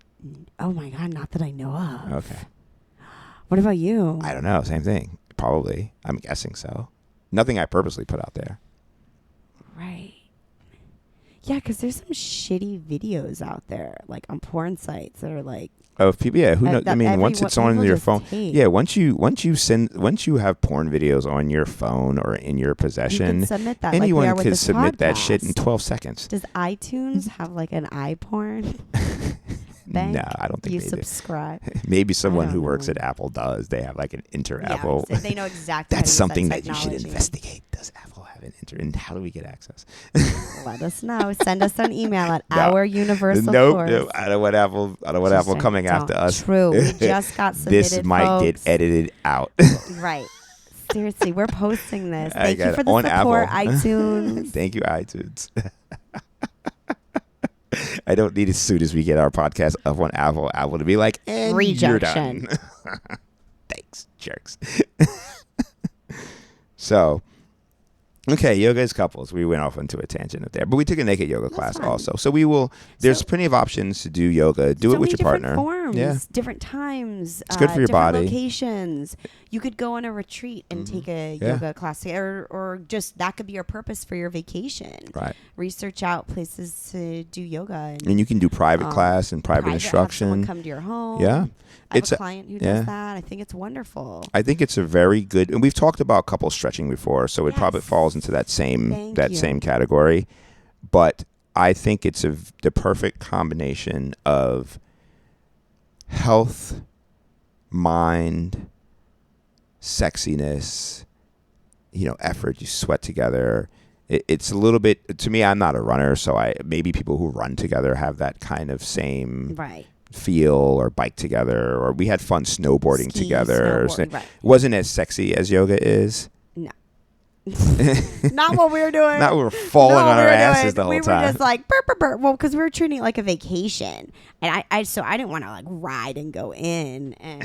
Oh my God, not that I know of. Okay. What about you? I don't know. Same thing. Probably. I'm guessing so. Nothing I purposely put out there. Right. Yeah, because there's some shitty videos out there, like on porn sites that are like. Of people, yeah. Who knows? I mean, once it's on your phone, yeah. Once you have porn videos on your phone or in your possession, you can submit that, anyone could submit that shit in 12 seconds. Does iTunes have like an iPorn? Bank? No, I don't think you they subscribe. Do. Maybe someone who works at Apple does. They have like an inter-Apple. Yeah, they know exactly. That's something that you should investigate. Does Apple have an and how do we get access? Let us know. Send us an email at No. our universal Nope, force. nope. I don't want Apple. I don't want Apple coming after us. True. We just got submitted. This might folks. get edited out. Right. Seriously, we're posting this. I Thank got you for it the on support, Apple. iTunes. Thank you, iTunes. I don't need as soon as we get our podcast up on Apple to be like, and you're done. Thanks, jerks. So, okay, yoga is couples. We went off into a tangent there, but we took a naked yoga class fine. also. So we will. There's plenty of options to do yoga. Do so it with many your partner. Forms, Yeah, different times. It's good for your different body. Locations. You could go on a retreat and take a yoga class, or just that could be your purpose for your vacation. Right. Research out places to do yoga, And you can do private class and private have instruction. someone come to your home. Yeah. I have a client who does that. I think it's wonderful. I think it's a very good, and we've talked about couple stretching before, so it probably Yes. falls into that same Thank you. same category. But I think it's the perfect combination of health, mind, sexiness, effort. You sweat together. It's a little bit, to me, I'm not a runner, so maybe people who run together have that kind of same Right. feel, or bike together, or we had fun snowboarding Ski, together. snowboard, right. Wasn't as sexy as yoga is. No. Not what we were doing. Not we were falling on our asses the whole time. time. We were just like, burr, burr, burr. Well, because we were treating it like a vacation. And I didn't want to like ride and go in. And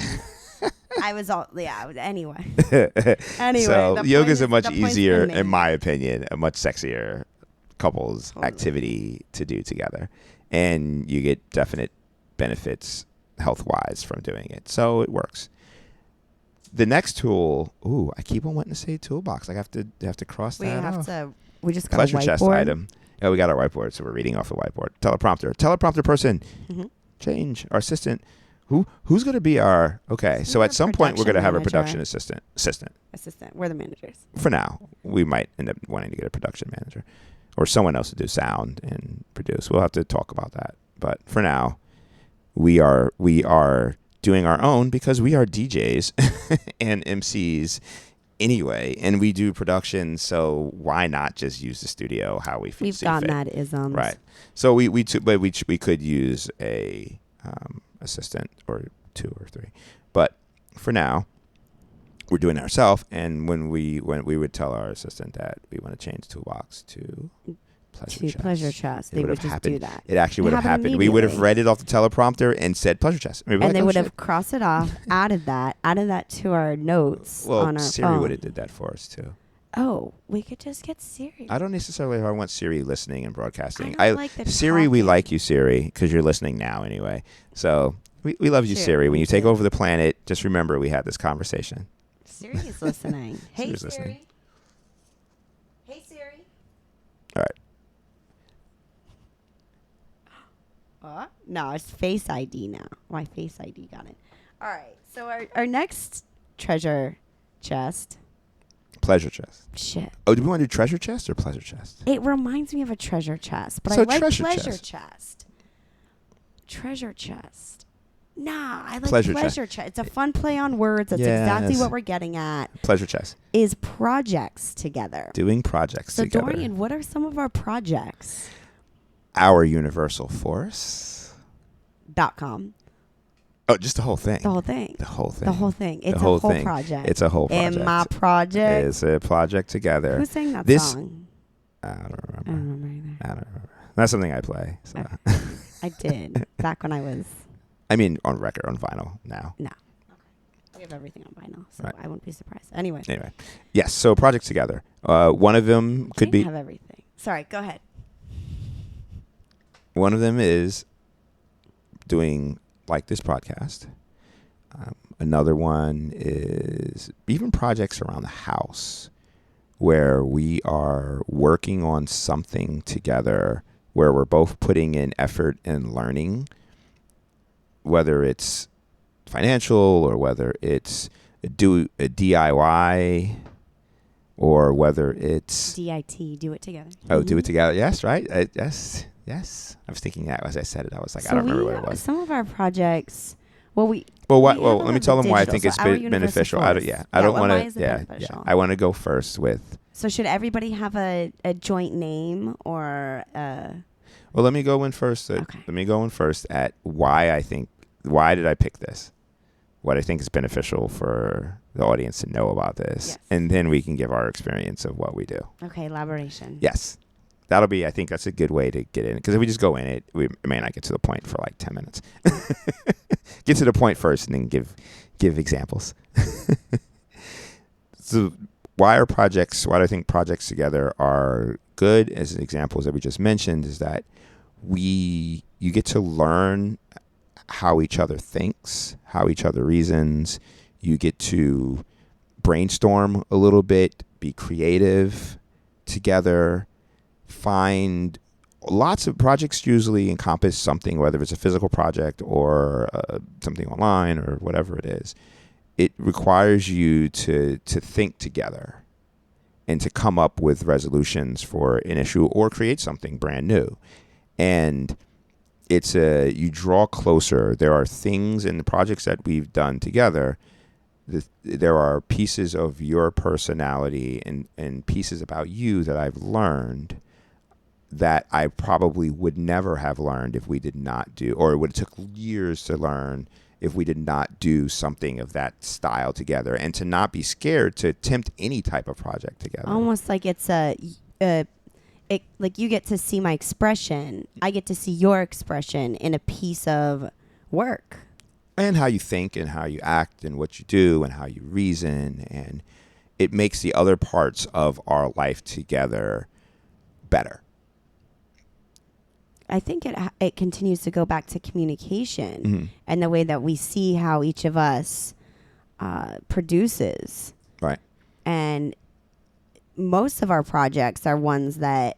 I was all, anyway. So the yoga is point a much the point's easier, been in made. my opinion, a much sexier couples activity to do together. And you get definite benefits health-wise from doing it. So it works. The next tool, I keep on wanting to say toolbox. I have to cross that off. We just got Pleasure a whiteboard. chest item. Yeah, we got our whiteboard, so we're reading off the whiteboard. Teleprompter person. Mm-hmm. Change. Our assistant. Who's going to be our... Okay, so at some point we're going to have a production assistant. Assistant. We're the managers. For now. We might end up wanting to get a production manager. Or someone else to do sound and produce. We'll have to talk about that. But for now, we are doing our own because we are DJs and MCs anyway, and we do production. So why not just use the studio how we feel? We've gotten that isms. Right. So we could use a assistant or 2 or 3, but for now we're doing it ourselves. And when we would tell our assistant that we want to change toolbox to pleasure chest. They would just do that. It actually would have happened. We would have read it off the teleprompter and said pleasure chest. And they would have crossed it off, added that to our notes on our Siri phone. would have did that for us too. Oh, we could just get Siri. I don't necessarily want Siri listening and broadcasting. I don't like the Siri, we talking. like you, Siri, because you're listening now anyway. So we love you, Sure, Siri. When me you take too. over the planet, just remember we had this conversation. Siri is listening. Hey, Siri's Siri. listening. Hey, Siri. All right. No, it's Face ID now. My Face ID got it. All right. So our next treasure chest. Pleasure chest. Shit. Oh, do we want to do treasure chest or pleasure chest? It reminds me of a treasure chest, but So I like treasure pleasure chest. chest. Treasure chest. Nah, I like Pleasure pleasure chest. It's a fun play on words. That's exactly Yes. what we're getting at. Pleasure chest. Is projects together. Doing projects So together. Dorian, what are some of our projects? Our universal force. .com. Oh, just the whole thing. The whole thing. The whole thing. The whole thing. It's whole a whole thing. project. It's a whole project. In my project. It's a project together. Who sang that This- song? I don't I remember. don't remember either. I don't remember. That's something I play. So. Okay. I did back when I was. I mean, on record, on vinyl now. No. Okay. We have everything on vinyl, so Right. I wouldn't be surprised. Anyway. Anyway, yes. So projects together. One of them could be. Have everything. Sorry. Go ahead. One of them is doing like this podcast. Another one is even projects around the house where we are working on something together where we're both putting in effort and learning, whether it's financial or whether it's a DIY or whether it's DIT. Do it together. do it together. Yes, right. Yes. I was thinking that as I said it. I was like, So I don't remember what it was. Some of our projects. Well, Well, let me tell them why I think it's beneficial. I don't want to. Yeah. I want to go first with. So should everybody have a joint name or? Well, let me go in first. Okay. Let me go in first at why did I pick this? What I think is beneficial for the audience to know about this, Yes. and then we can give our experience of what we do. Okay, elaboration. Yes. I think that's a good way to get in. Because if we just go in it, we may not get to the point for like 10 minutes. Get to the point first and then give examples. So why do I think projects together are good as examples that we just mentioned is that you get to learn how each other thinks, how each other reasons. You get to brainstorm a little bit, be creative together. Find lots of projects usually encompass something, whether it's a physical project or something online or whatever it is. It requires you to think together and to come up with resolutions for an issue or create something brand new. And you draw closer. There are things in the projects that we've done together. There are pieces of your personality and pieces about you that I've learned that I probably would never have learned if we did not do, or it would have took years to learn if we did not do something of that style together, and to not be scared to attempt any type of project together. Almost like it's like you get to see my expression. I get to see your expression in a piece of work. And how you think and how you act and what you do and how you reason. And it makes the other parts of our life together better. I think it continues to go back to communication and the way that we see how each of us produces. Right. And most of our projects are ones that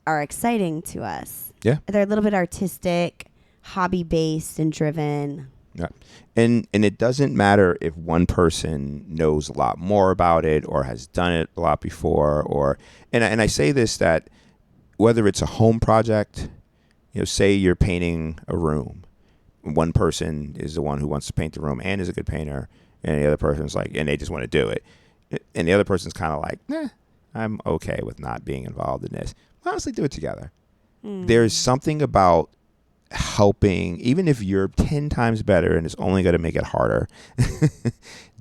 are exciting to us. Yeah. They're a little bit artistic, hobby-based and driven. Yeah. And it doesn't matter if one person knows a lot more about it or has done it a lot before, and I say this, that whether it's a home project, say you're painting a room. One person is the one who wants to paint the room and is a good painter, and the other person's like, and they just want to do it. And the other person's kind of like, I'm okay with not being involved in this. Honestly, do it together. There's something about helping, even if you're 10 times better and it's only going to make it harder,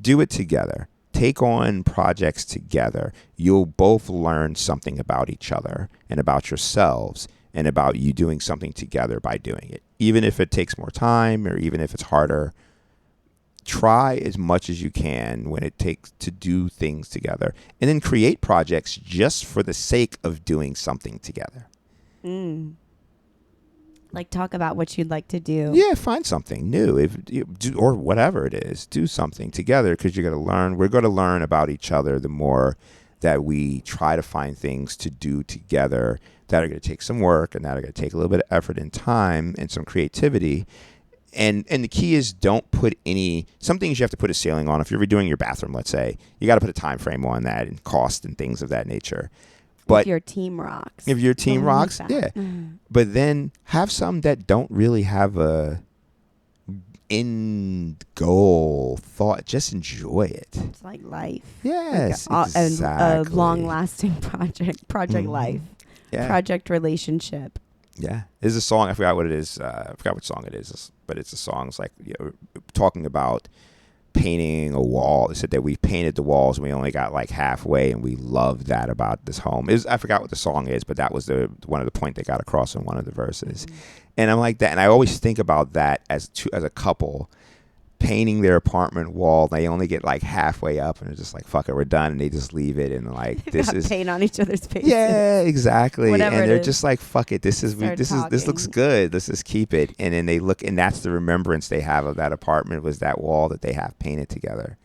do it together. Take on projects together. You'll both learn something about each other and about yourselves and about you doing something together by doing it. Even if it takes more time or even if it's harder, try as much as you can when it takes to do things together. And then create projects just for the sake of doing something together. Like talk about what you'd like to do. Yeah, find something new, or whatever it is. Do something together because you're going to learn. We're going to learn about each other the more that we try to find things to do together that are going to take some work and that are going to take a little bit of effort and time and some creativity. And the key is don't put some things you have to put a ceiling on. If you're redoing your bathroom, let's say, you got to put a time frame on that and cost and things of that nature. But if your team rocks. Yeah. But then have some that don't really have a end goal thought. Just enjoy it. It's like life. Yes, like exactly. A long-lasting project life. Yeah. Project relationship. Yeah. There's a song, I forgot what it is. I forgot what song it is, but it's a song. It's like talking about painting a wall. It said that we painted the walls and we only got like halfway, and we loved that about this home. I forgot what the song is, but that was one of the point they got across in one of the verses. And I'm like that, and I always think about that as a couple painting their apartment wall. They only get like halfway up, and they're just like, "Fuck it, we're done," and they just leave it. And like, this is paint on each other's faces. Yeah, exactly. Whatever and they're just like, "Fuck it, this looks good. Let's just keep it." And then they look, and that's the remembrance they have of that apartment, was that wall that they have painted together.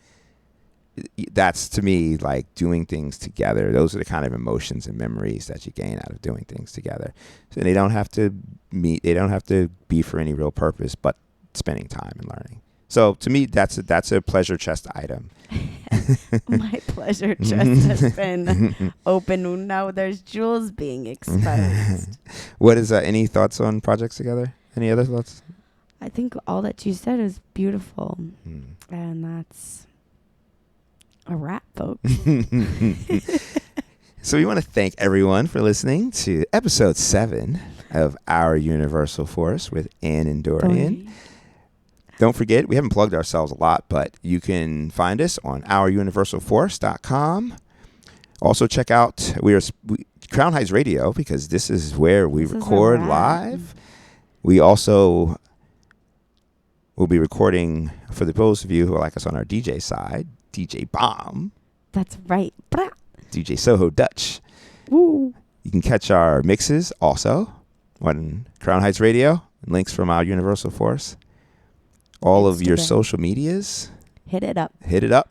That's, to me, like doing things together. Those are the kind of emotions and memories that you gain out of doing things together. So they don't have to meet. They don't have to be for any real purpose, but spending time and learning. So to me, that's a pleasure chest item. My pleasure chest has been open. Now there's jewels being exposed. What is any thoughts on projects together? Any other thoughts? I think all that you said is beautiful. Hmm. And that's a wrap, folks. So we want to thank everyone for listening to episode 7 of Our Universal Force with Ann and Dorian. Don't forget, we haven't plugged ourselves a lot, but you can find us on ouruniversalforce.com. Also check out Crown Heights Radio, because this is where we record live. We also will be recording, for those of you who are like us on our DJ side, DJ Bomb. That's right. DJ Soho Dutch. Woo. You can catch our mixes also on Crown Heights Radio. Links from Our Universal Force. All of your social medias. Hit it up.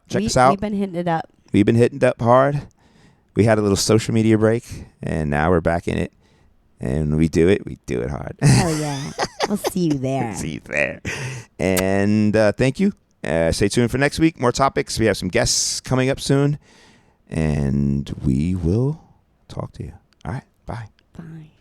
Check us out. We've been hitting it up. We've been hitting it up hard. We had a little social media break, and now we're back in it. And we do it hard. Hell yeah. We'll see you there. See you there. And thank you. Stay tuned for next week. More topics. We have some guests coming up soon. And we will talk to you. All right. Bye. Bye.